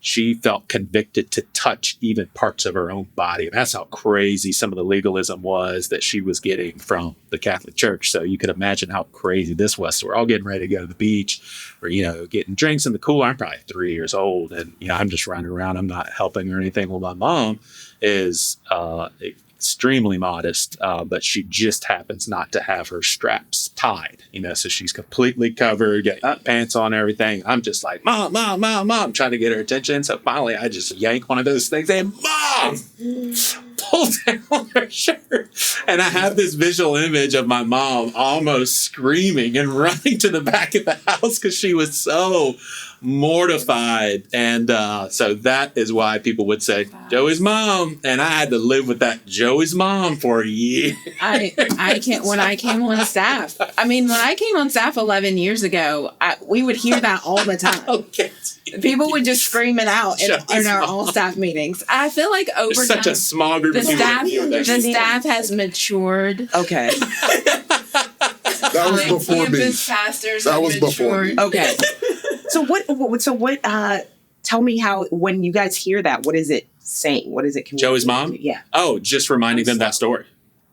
she felt convicted to touch even parts of her own body. And that's how crazy some of the legalism was that she was getting from the Catholic Church. So you could imagine how crazy this was. So we're all getting ready to go to the beach or, getting drinks in the cooler. I'm probably 3 years old and, I'm just running around. I'm not helping or anything. Well, my mom is extremely modest, but she just happens not to have her straps tied, so she's completely covered, got pants on, everything. I'm just like, Mom, trying to get her attention. So finally I just yank one of those things and Mom, pull down her shirt. And I have this visual image of my mom almost screaming and running to the back of the house because she was so mortified. And so that is why people would say Joey's mom, and I had to live with that Joey's mom for a year. I can't. When I came on staff, when I came on staff 11 years ago, we would hear that all the time. Okay. People would just scream it out in our all staff meetings. I feel like over There's time, such a small group of people. The staff has matured. Okay. That was before me. Pastors that was before me. Okay. So what, tell me how, when you guys hear that, what is it saying? What is it communicating? Joey's mom? Yeah. Oh, just reminding them that story.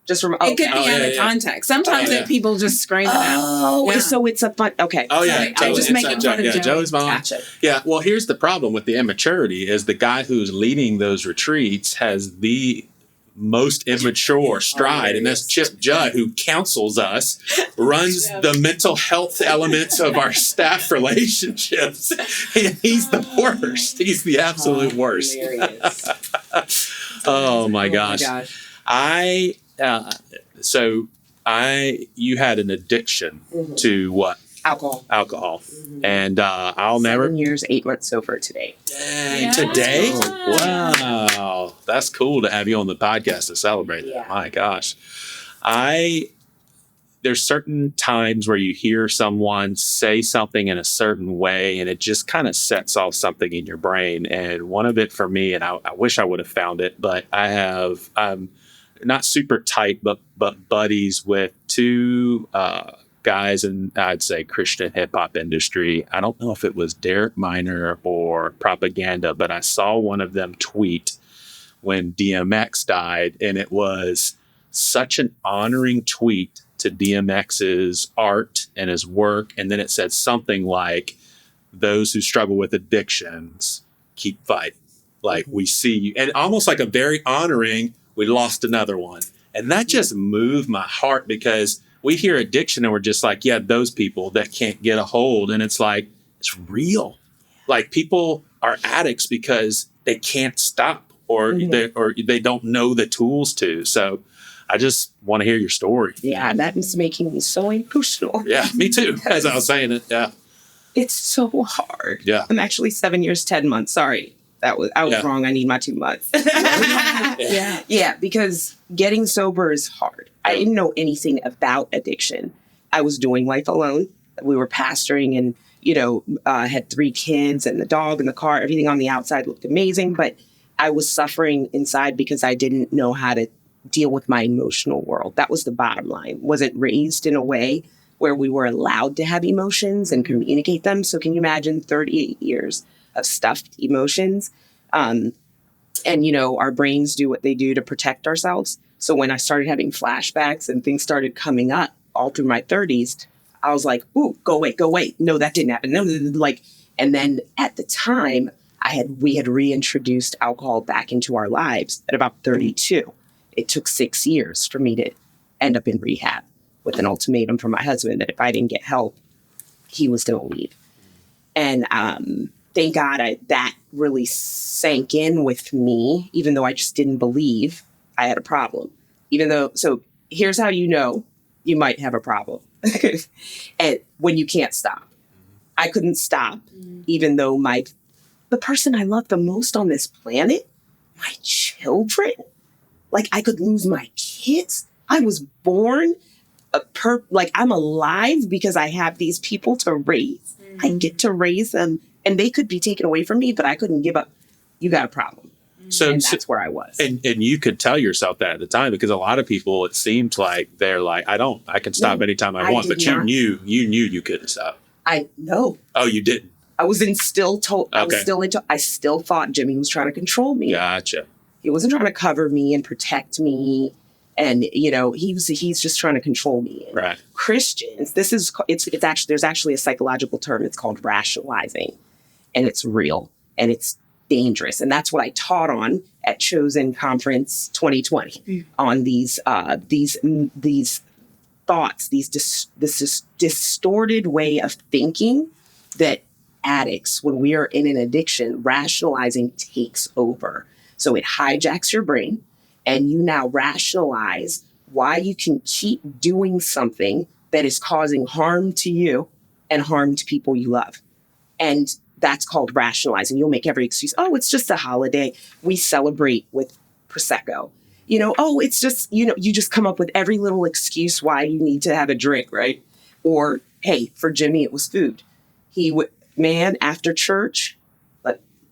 It could be out of context. Sometimes people just scream it out. Oh, so it's a fun, okay. Oh, yeah. I'm just making fun of Joey's mom. Gotcha. Yeah, well, here's the problem with the immaturity is the guy who's leading those retreats has the most immature stride, and that's Chip Judd, who counsels us, runs the mental health elements of our staff relationships. He's the worst. He's the absolute worst. Oh my gosh. You had an addiction to what? Alcohol. Mm-hmm. And I'll 7 years, 8 months sober today. Dang, today? Wow. That's cool to have you on the podcast to celebrate it. Yeah. My gosh. There's certain times where you hear someone say something in a certain way and it just kind of sets off something in your brain. And one of it for me, and I wish I would have found it, but I'm not super tight, but buddies with two guys in, I'd say, Christian hip hop industry. I don't know if it was Derek Minor or Propaganda, but I saw one of them tweet when DMX died, and it was such an honoring tweet to DMX's art and his work. And then it said something like, those who struggle with addictions, keep fighting. Like, we see you. And almost like a very honoring, we lost another one. And that just moved my heart because we hear addiction and we're just like, yeah, those people that can't get a hold. And it's like, it's real. Like, people are addicts because they can't stop or they don't know the tools to. So I just want to hear your story. Yeah, that is making me so emotional. Yeah, me too, as I was saying it. Yeah. It's so hard. Yeah. I'm actually 7 years, 10 months. Sorry. I was wrong. I need my 2 months. Yeah, because getting sober is hard. I didn't know anything about addiction. I was doing life alone. We were pastoring and, had 3 kids and the dog and the car. Everything on the outside looked amazing, but I was suffering inside because I didn't know how to deal with my emotional world. That was the bottom line. Wasn't raised in a way where we were allowed to have emotions and communicate them. So can you imagine 38 years of stuffed emotions? And, our brains do what they do to protect ourselves. So when I started having flashbacks and things started coming up all through my 30s, I was like, ooh, go away. No, that didn't happen. No, and then at the time, we had reintroduced alcohol back into our lives at about 32. It took 6 years for me to end up in rehab with an ultimatum from my husband that if I didn't get help, he was going to leave. And thank God that really sank in with me, even though I just didn't believe I had a problem. So here's how you know you might have a problem. And when you can't stop. I couldn't stop, even though the person I love the most on this planet, my children, like I could lose my kids. I was born I'm alive because I have these people to raise. I get to raise them, and they could be taken away from me, but I couldn't give up. You got a problem. And that's where I was. And you could tell yourself that at the time, because a lot of people, it seemed like they're like, I can stop anytime I want, but you knew you couldn't stop. I know. Oh, you didn't? I was I still thought Jimmy was trying to control me. Gotcha. He wasn't trying to cover me and protect me. And, he's just trying to control me. Right. Christians, there's actually a psychological term. It's called rationalizing, and it's real and it's dangerous. And that's what I taught on at Chosen Conference 2020 on these thoughts, this distorted way of thinking that addicts, when we are in an addiction, rationalizing takes over. So it hijacks your brain, and you now rationalize why you can keep doing something that is causing harm to you and harm to people you love. And that's called rationalizing. You'll make every excuse. Oh, it's just a holiday. We celebrate with Prosecco. It's just, you just come up with every little excuse why you need to have a drink, right? Or, hey, for Jimmy, it was food. He would, after church,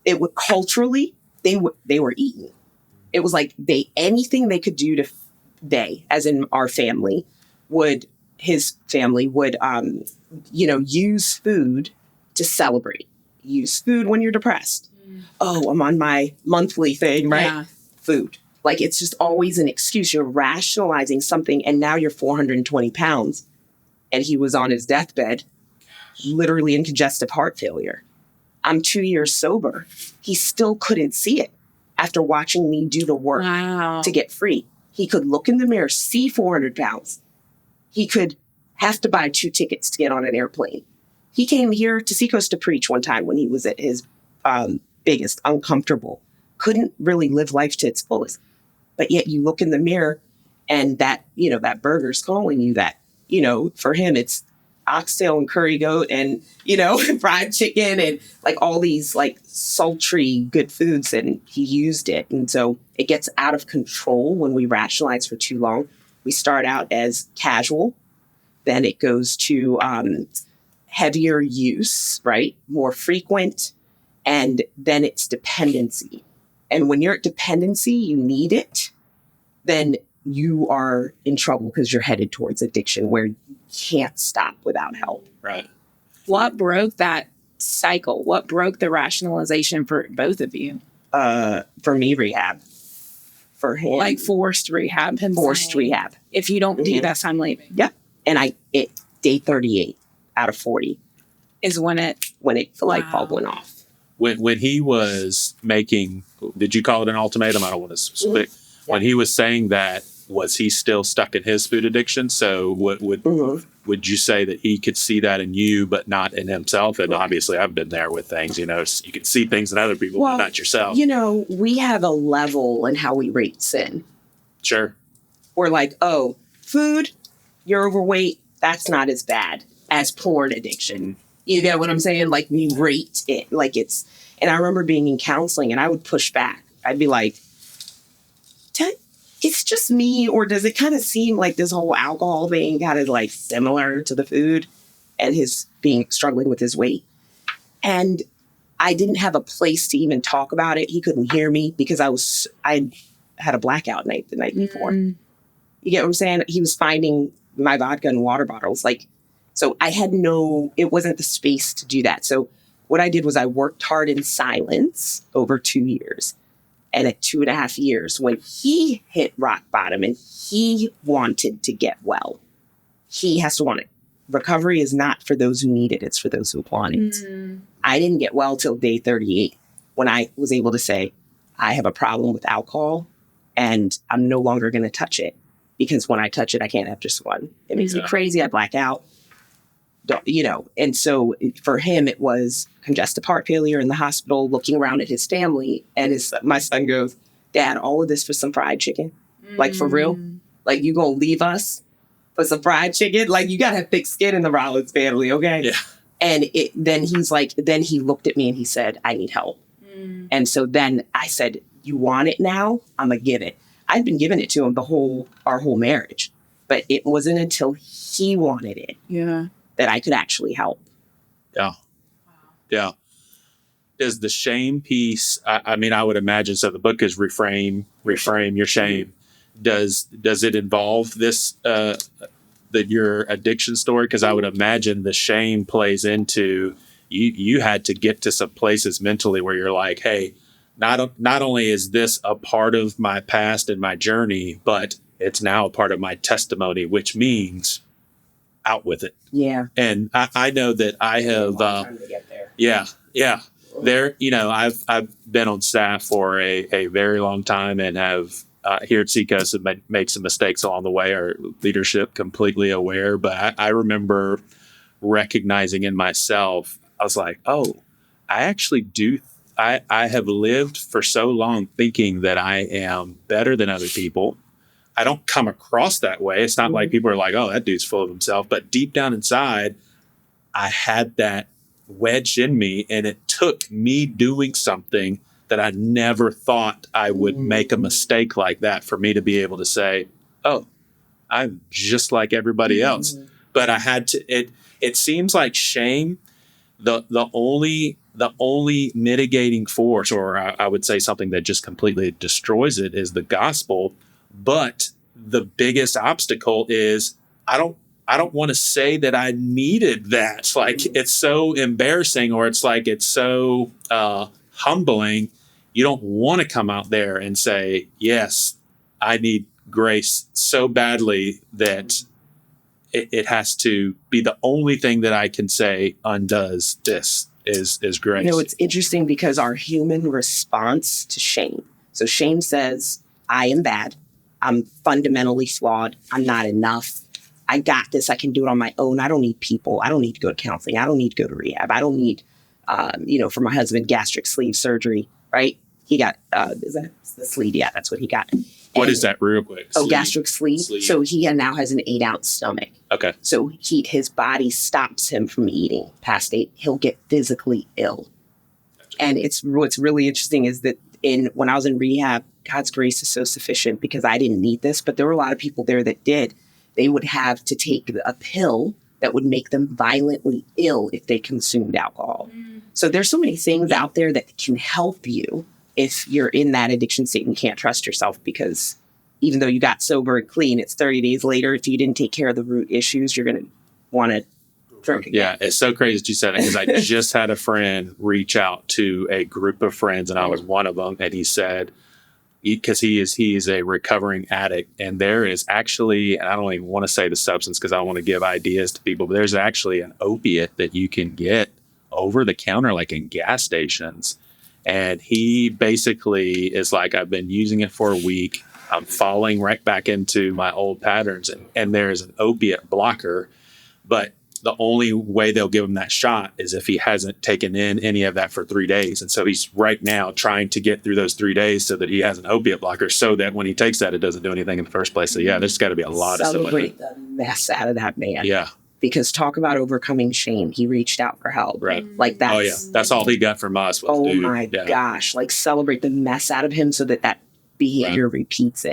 it would culturally, they were eating. It was like anything they could do as in our family, his family would, use food to celebrate. Use food when you're depressed. Oh, I'm on my monthly thing, right? Yeah. Food. Like, it's just always an excuse. You're rationalizing something, and now you're 420 pounds. And he was on his deathbed, literally in congestive heart failure. I'm 2 years sober. He still couldn't see it after watching me do the work to get free. He could look in the mirror, see 400 pounds. He could have to buy 2 tickets to get on an airplane. He came here to Seacoast to preach one time when he was at his biggest, uncomfortable. Couldn't really live life to its fullest. But yet you look in the mirror and that burger's calling you that, for him, it's oxtail and curry goat and, fried chicken and like all these like sultry good foods, and he used it. And so it gets out of control when we rationalize for too long. We start out as casual, then it goes to heavier use, right? More frequent, and then it's dependency. And when you're at dependency, you need it, then you are in trouble because you're headed towards addiction where you can't stop without help. Right. What broke that cycle? What broke the rationalization for both of you? For me, rehab. For him. Like forced rehab. Rehab. If you don't do this, I'm leaving. Yeah. And day 38 out of 40 is when the light bulb went off. When he was making, did you call it an ultimatum? I don't want to speak. Yeah. When he was saying that, was he still stuck in his food addiction? So would you say that he could see that in you, but not in himself? And obviously I've been there with things, you can see things in other people, but not yourself. We have a level in how we rate sin. Sure. We're like, oh, food, you're overweight. That's not as bad as porn addiction. You get what I'm saying? Like, we rate it like it's, and I remember being in counseling and I would push back. I'd be like, it's just me, or does it kind of seem like this whole alcohol thing kind of like similar to the food and his struggling with his weight? And I didn't have a place to even talk about it. He couldn't hear me because I had a blackout night the night before. You get what I'm saying? He was finding my vodka and water bottles. So I had it wasn't the space to do that. So what I did was I worked hard in silence over 2 years. And at 2.5 years, when he hit rock bottom and he wanted to get well, he has to want it. Recovery is not for those who need it. It's for those who want it. I didn't get well till day 38 when I was able to say, I have a problem with alcohol and I'm no longer going to touch it, because when I touch it, I can't have just one. It makes me crazy. I black out. And so for him, it was congestive heart failure in the hospital, looking around at his family. And my son goes, Dad, all of this for some fried chicken? Like, for real? Like, you gonna leave us for some fried chicken? Like, you gotta have thick skin in the Rollins family, okay? Yeah. And then he looked at me and he said, I need help. And so then I said, you want it now? I'm gonna give it. I'd been giving it to him our whole marriage. But it wasn't until he wanted it that I could actually help. Yeah. Yeah. Is the shame piece, I mean, I would imagine, so the book is Reframe Your Shame. Does it involve this, your addiction story? Because I would imagine the shame plays into, you had to get to some places mentally where you're like, hey, not only is this a part of my past and my journey, but it's now a part of my testimony, which means out with it. Yeah. And I know that I have, time to get there. Yeah. There, I've been on staff for a very long time and have here at Seacoast have made some mistakes along the way. Our leadership completely aware, but I remember recognizing in myself, I was like, oh, I actually do. I have lived for so long thinking that I am better than other people. I don't come across that way. It's not like people are like, oh, that dude's full of himself. But deep down inside, I had that wedged in me, and it took me doing something that I never thought I would make a mistake like that for me to be able to say, oh, I'm just like everybody else. But I had to, it seems like shame, the only mitigating force, or I would say something that just completely destroys it, is the gospel. But the biggest obstacle is I don't want to say that I needed that. Like, it's so embarrassing, or it's like it's so humbling. You don't want to come out there and say, yes, I need grace so badly that it has to be the only thing that I can say undoes this is grace. It's interesting because our human response to shame. So shame says, I am bad. I'm fundamentally flawed. I'm not enough. I got this. I can do it on my own. I don't need people. I don't need to go to counseling. I don't need to go to rehab. I don't need, for my husband, gastric sleeve surgery, right? He got, is that the sleeve? Yeah, that's what he got. What is that, real quick? Gastric sleeve. So he now has an 8-ounce stomach. Okay. So his body stops him from eating past 8. He'll get physically ill. Gotcha. And what's really interesting is that when I was in rehab, God's grace is so sufficient because I didn't need this, but there were a lot of people there that did. They would have to take a pill that would make them violently ill if they consumed alcohol. So there's so many things out there that can help you if you're in that addiction state and can't trust yourself, because even though you got sober and clean, it's 30 days later. If you didn't take care of the root issues, you're going to want to drink again. Yeah, it's so crazy that you said it, because I just had a friend reach out to a group of friends, and I was one of them, and he said, because he is a recovering addict, and there is actually, and I don't even want to say the substance because I don't want to give ideas to people, but there's actually an opiate that you can get over the counter, like in gas stations. And he basically is like, I've been using it for a week. I'm falling right back into my old patterns. And there's an opiate blocker, but the only way they'll give him that shot is if he hasn't taken in any of that for 3 days. And so he's right now trying to get through those 3 days so that he has an opiate blocker, so that when he takes that, it doesn't do anything in the first place. So yeah, there's got to be a lot of stuff. Celebrate the mess out of that man. Yeah. Because talk about overcoming shame. He reached out for help. Right. Like that's, oh yeah, that's all he got from us. Gosh. Like, celebrate the mess out of him so that behavior repeats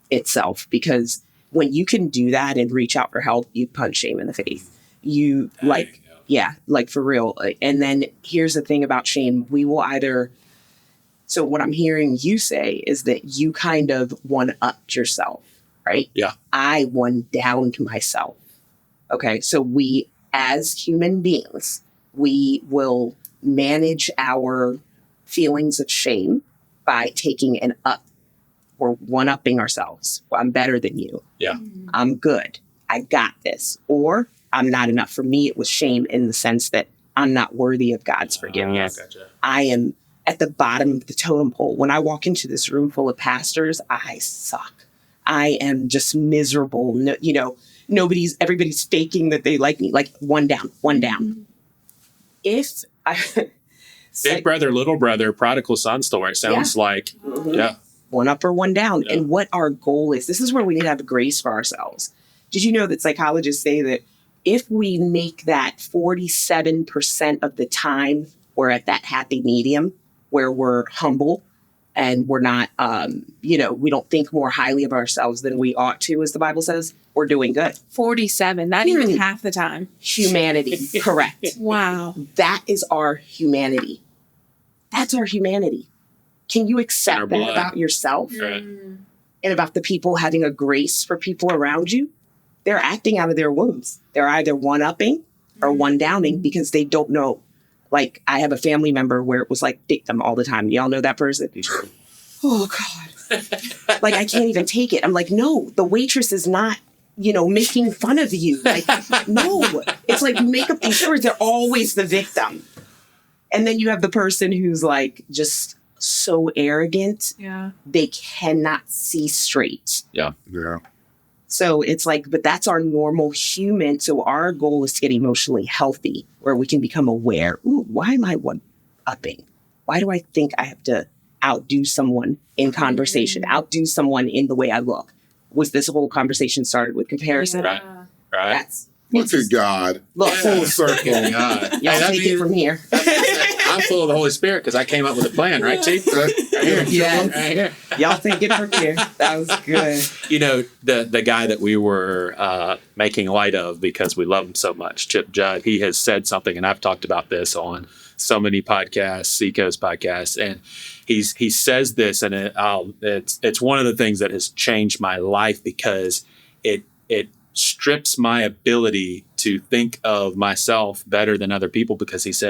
itself. Because when you can do that and reach out for help, you punch shame in the face. You for real. And then here's the thing about shame. We will so what I'm hearing you say is that you kind of one-upped yourself, right? Yeah. I one down to myself. Okay, so we, as human beings, we will manage our feelings of shame by taking an up or one-upping ourselves. Well, I'm better than you. Yeah. I'm good. I got this. Or I'm not enough. For me, it was shame in the sense that I'm not worthy of God's forgiveness. Gotcha. I am at the bottom of the totem pole. When I walk into this room full of pastors, I suck. I am just miserable. everybody's faking that they like me. Like one down. If I Big brother, little brother, prodigal son story. It sounds like, one up or one down. Yeah. And what our goal is, this is where we need to have grace for ourselves. Did you know that psychologists say that if we make that 47% of the time, we're at that happy medium where we're humble and we're not, we don't think more highly of ourselves than we ought to, as the Bible says, we're doing good. 47, not even half the time. Humanity, correct. Wow. That is our humanity. That's our humanity. Can you accept that about yourself and about the people having a grace for people around you? They're acting out of their wounds. They're either one-upping or one-downing because they don't know. Like, I have a family member where it was like victim all the time. Y'all know that person? Oh, God. Like, I can't even take it. I'm like, no, the waitress is not, making fun of you. Like, no. It's like you make up these stories. They're always the victim. And then you have the person who's like just so arrogant. Yeah. They cannot see straight. Yeah. So it's like, but that's our normal human. So our goal is to get emotionally healthy, where we can become aware. Ooh, why am I one-upping? Why do I think I have to outdo someone in conversation, outdo someone in the way I look? Was this whole conversation started with comparison? Yeah. Right. Look at God. Look, full circle. God. Y'all take it from here. I'm full of the Holy Spirit because I came up with a plan, right, Chief? Right here. Yes. Right here. Y'all take it from here. That was good. The guy that we were making light of because we love him so much, Chip Judd, he has said something, and I've talked about this on so many podcasts, Seacoast podcasts, and he says this, and it's one of the things that has changed my life because it strips my ability to think of myself better than other people, because he's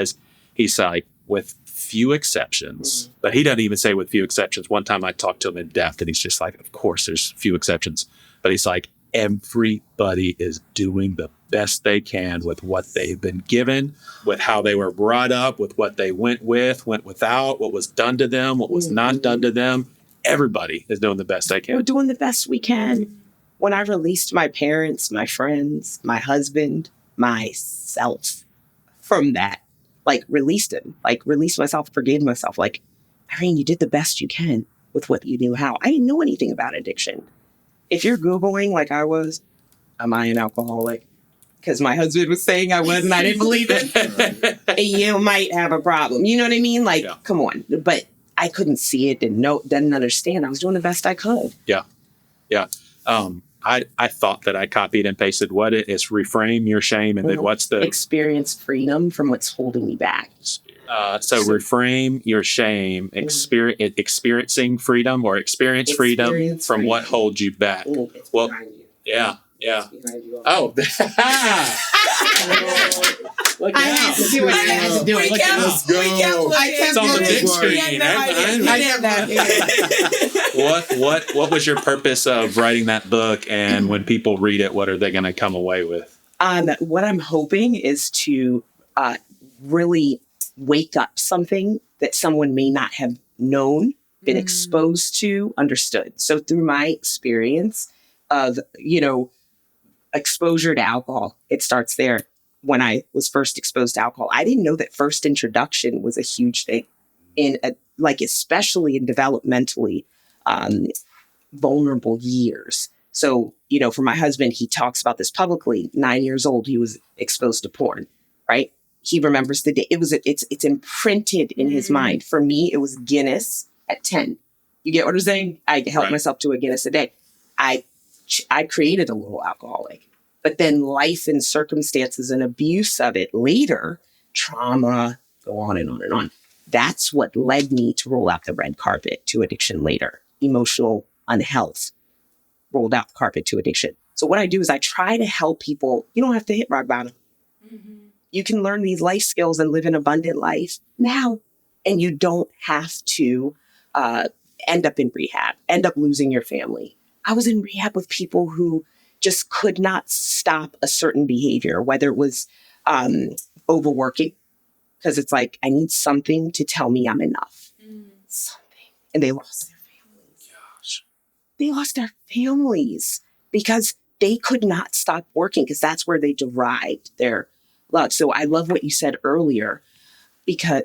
like, with few exceptions, but he doesn't even say with few exceptions. One time I talked to him in depth and he's just like, of course there's few exceptions, but he's like, everybody is doing the best they can with what they've been given, with how they were brought up, with what they went without, what was done to them, what was not done to them. Everybody is doing the best they can. We're doing the best we can. When I released my parents, my friends, my husband, myself from that, released myself, forgave myself. Like, Irene, you did the best you can with what you knew how. I didn't know anything about addiction. If you're Googling like I was, am I an alcoholic? Because my husband was saying I was and I didn't believe it. You might have a problem. You know what I mean? Come on. But I couldn't see it, didn't understand. I was doing the best I could. Yeah. I thought that I copied and pasted what it is. Reframe your shame, and then what's the experience freedom from what's holding me back. So reframe your shame, experiencing freedom, or experience freedom from what holds you back. Well, yeah. Oh, look I had to do it. Let's go. It's on the big screen. What was your purpose of writing that book? And when people read it, what are they going to come away with? What I'm hoping is to really wake up something that someone may not have known, been exposed to, understood. So through my experience of, exposure to alcohol, it starts there. When I was first exposed to alcohol, I didn't know that first introduction was a huge thing especially in developmentally vulnerable years. So, for my husband, he talks about this publicly. 9 years old, he was exposed to porn, right? He remembers the day. It's imprinted in his mind. For me, it was Guinness at 10. You get what I'm saying? I helped myself to a Guinness a day. I created a little alcoholic. But then life and circumstances and abuse of it later, trauma, go on and on and on. That's what led me to roll out the red carpet to addiction later. Emotional unhealth, rolled out the carpet to addiction. So what I do is I try to help people. You don't have to hit rock bottom. You can learn these life skills and live an abundant life now. And you don't have to end up in rehab, end up losing your family. I was in rehab with people who just could not stop a certain behavior, whether it was overworking, because it's like, I need something to tell me I'm enough. Something. And they lost their families. Gosh. They lost their families because they could not stop working because that's where they derived their love. So I love what you said earlier because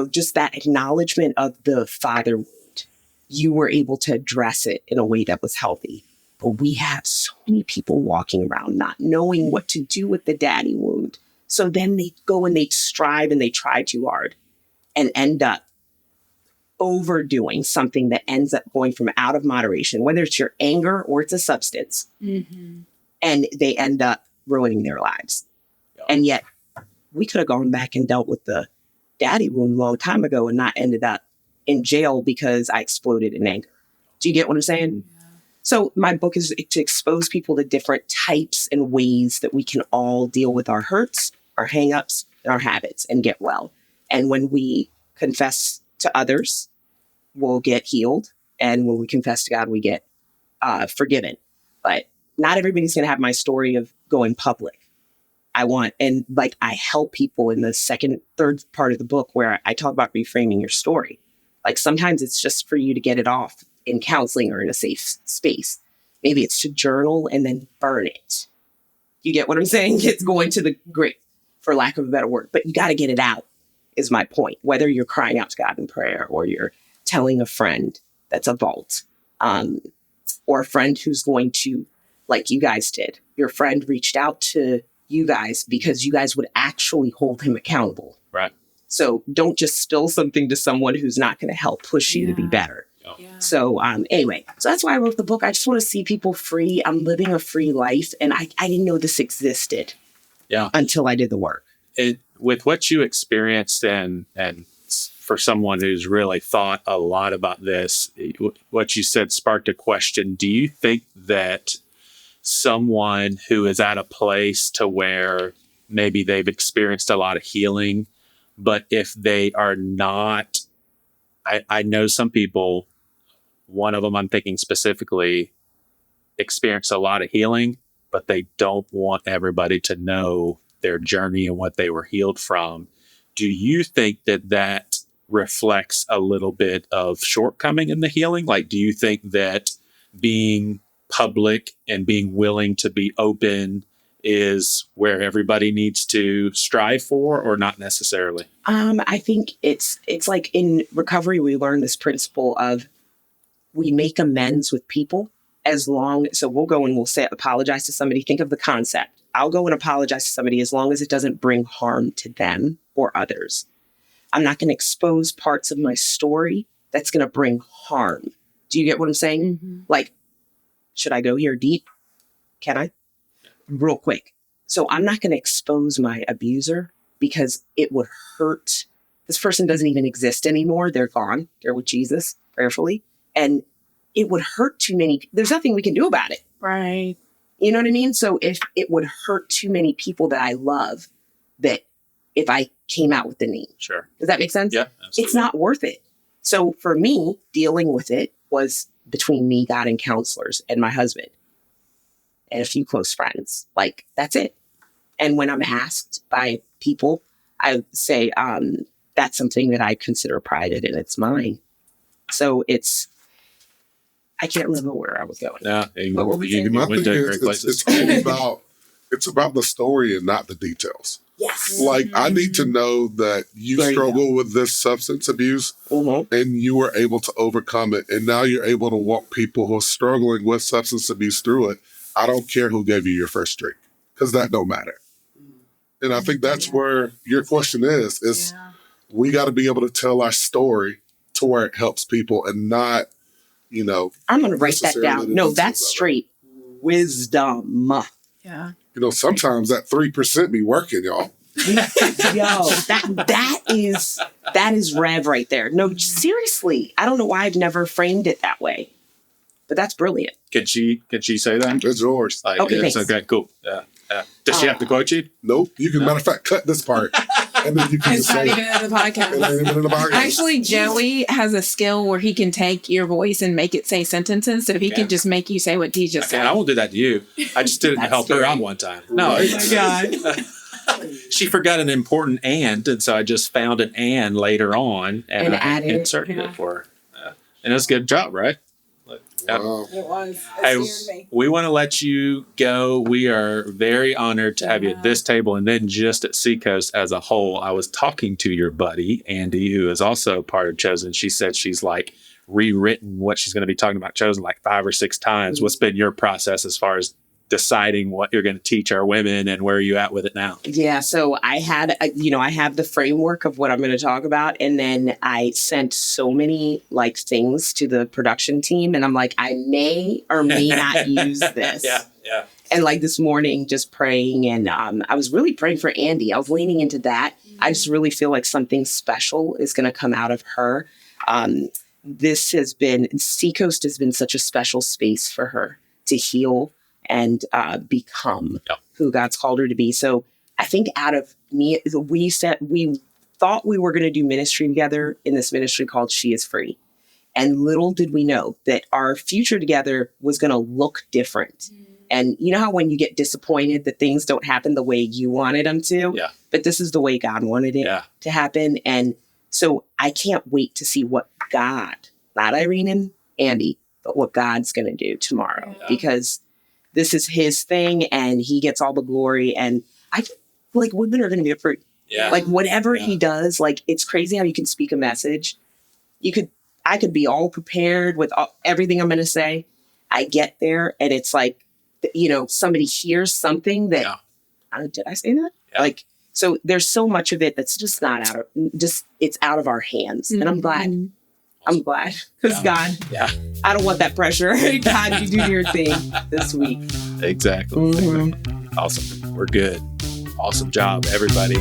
just that acknowledgement of the father wound, you were able to address it in a way that was healthy. But we have so many people walking around not knowing what to do with the daddy wound. So then they go and they strive and they try too hard and end up overdoing something that ends up going from out of moderation, whether it's your anger or it's a substance. Mm-hmm. And they end up ruining their lives. Yeah. And yet we could have gone back and dealt with the daddy wound a long time ago and not ended up in jail because I exploded in anger. Do you get what I'm saying? Yeah. So my book is to expose people to different types and ways that we can all deal with our hurts, our hangups, and our habits and get well. And when we confess to others, we'll get healed. And when we confess to God, we get forgiven. But not everybody's going to have my story of going public. I help people in the third part of the book where I talk about reframing your story. Like sometimes it's just for you to get it off in counseling or in a safe space. Maybe it's to journal and then burn it. You get what I'm saying? It's going to the grave, for lack of a better word. But you got to get it out, is my point. Whether you're crying out to God in prayer or you're telling a friend that's a vault, or a friend who's going to, like you guys did. Your friend reached out to you guys because you guys would actually hold him accountable. Right. So don't just spill something to someone who's not going to help push you to be better. Yeah. So anyway, so that's why I wrote the book. I just want to see people free. I'm living a free life. And I didn't know this existed until I did the work. With what you experienced and for someone who's really thought a lot about this, what you said sparked a question. Do you think that someone who is at a place to where maybe they've experienced a lot of healing, but if they are not, I know some people, one of them I'm thinking specifically, experience a lot of healing, but they don't want everybody to know their journey and what they were healed from. Do you think that reflects a little bit of shortcoming in the healing? Like, do you think that being public and being willing to be open is where everybody needs to strive for, or not necessarily? I think it's like in recovery, we learn this principle of we make amends with people so we'll go and we'll apologize to somebody. Think of the concept. I'll go and apologize to somebody as long as it doesn't bring harm to them or others. I'm not going to expose parts of my story that's going to bring harm. Do you get what I'm saying? Mm-hmm. Like, should I go here deep? Can I? Real quick. So I'm not going to expose my abuser because it would hurt. This person doesn't even exist anymore. They're gone. They're with Jesus, prayerfully. And it would hurt too many. There's nothing we can do about it. Right. You know what I mean? So if it would hurt too many people that I love, that if I came out with the name. Sure. Does that make sense? Yeah, absolutely. It's not worth it. So for me, dealing with it was between me, God, and counselors and my husband and a few close friends. Like, that's it. And when I'm asked by people, I say, that's something that I consider private and it's mine. So I can't remember where I was going. My thing is, it's about the story and not the details. Yes. Like, I need to know that you struggle with this substance abuse and you were able to overcome it. And now you're able to walk people who are struggling with substance abuse through it. I don't care who gave you your first drink, because that don't matter. And I think that's where your question is we got to be able to tell our story to where it helps people and not, I'm going to write that down. No, that's straight wisdom. Yeah. Sometimes that 3% be working, y'all. Yo, that is Rev right there. No, seriously. I don't know why I've never framed it that way, but that's brilliant. Can she say that? It's yours. Okay, thanks. Okay, cool. Does she have to quote you? Nope. You can, matter of fact, cut this part. And then you can it's not even in the podcast. Actually, Joey has a skill where he can take your voice and make it say sentences. So he can just make you say what D just said. I won't do that to you. I just did it to help her out one time. No, oh my God. She forgot an important and so I just found an and later on and I inserted it for her. And it was a good job, right? Yep. Wow. It was. Hey, we want to let you go. We are very honored to have you at this table and then just at Seacoast as a whole. I was talking to your buddy, Andy, who is also part of Chosen. She said she's like rewritten what she's going to be talking about Chosen like 5 or 6 times. What's been your process as far as deciding what you're going to teach our women, and where are you at with it now? Yeah, so I had, I have the framework of what I'm going to talk about, and then I sent so many like things to the production team, and I'm like, I may or may not use this. Yeah. And like this morning, just praying, and I was really praying for Andy. I was leaning into that. I just really feel like something special is going to come out of her. Seacoast has been such a special space for her to heal and become who God's called her to be. So I think out of me, we thought we were going to do ministry together in this ministry called She Is Free. And little did we know that our future together was going to look different. And you know how when you get disappointed that things don't happen the way you wanted them to? Yeah. But this is the way God wanted it to happen. And so I can't wait to see what God, not Irene and Andy, but what God's going to do tomorrow. Because this is his thing, and he gets all the glory. And I feel like women are going to be free. Yeah. Like whatever he does, like it's crazy how you can speak a message. I could be all prepared with everything I'm going to say. I get there, and it's like, somebody hears something that, did I say that? Yeah. Like, so there's so much of it that's just it's out of our hands. And I'm glad. I'm glad because God, I don't want that pressure. God, you do your thing this week. Exactly. Awesome. We're good. Awesome job, everybody.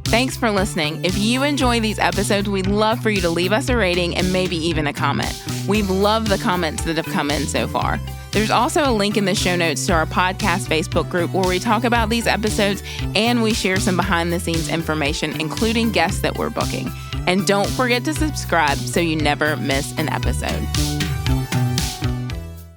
Thanks for listening. If you enjoy these episodes, we'd love for you to leave us a rating and maybe even a comment. We've loved the comments that have come in so far. There's also a link in the show notes to our podcast Facebook group where we talk about these episodes and we share some behind the scenes information, including guests that we're booking. And don't forget to subscribe so you never miss an episode.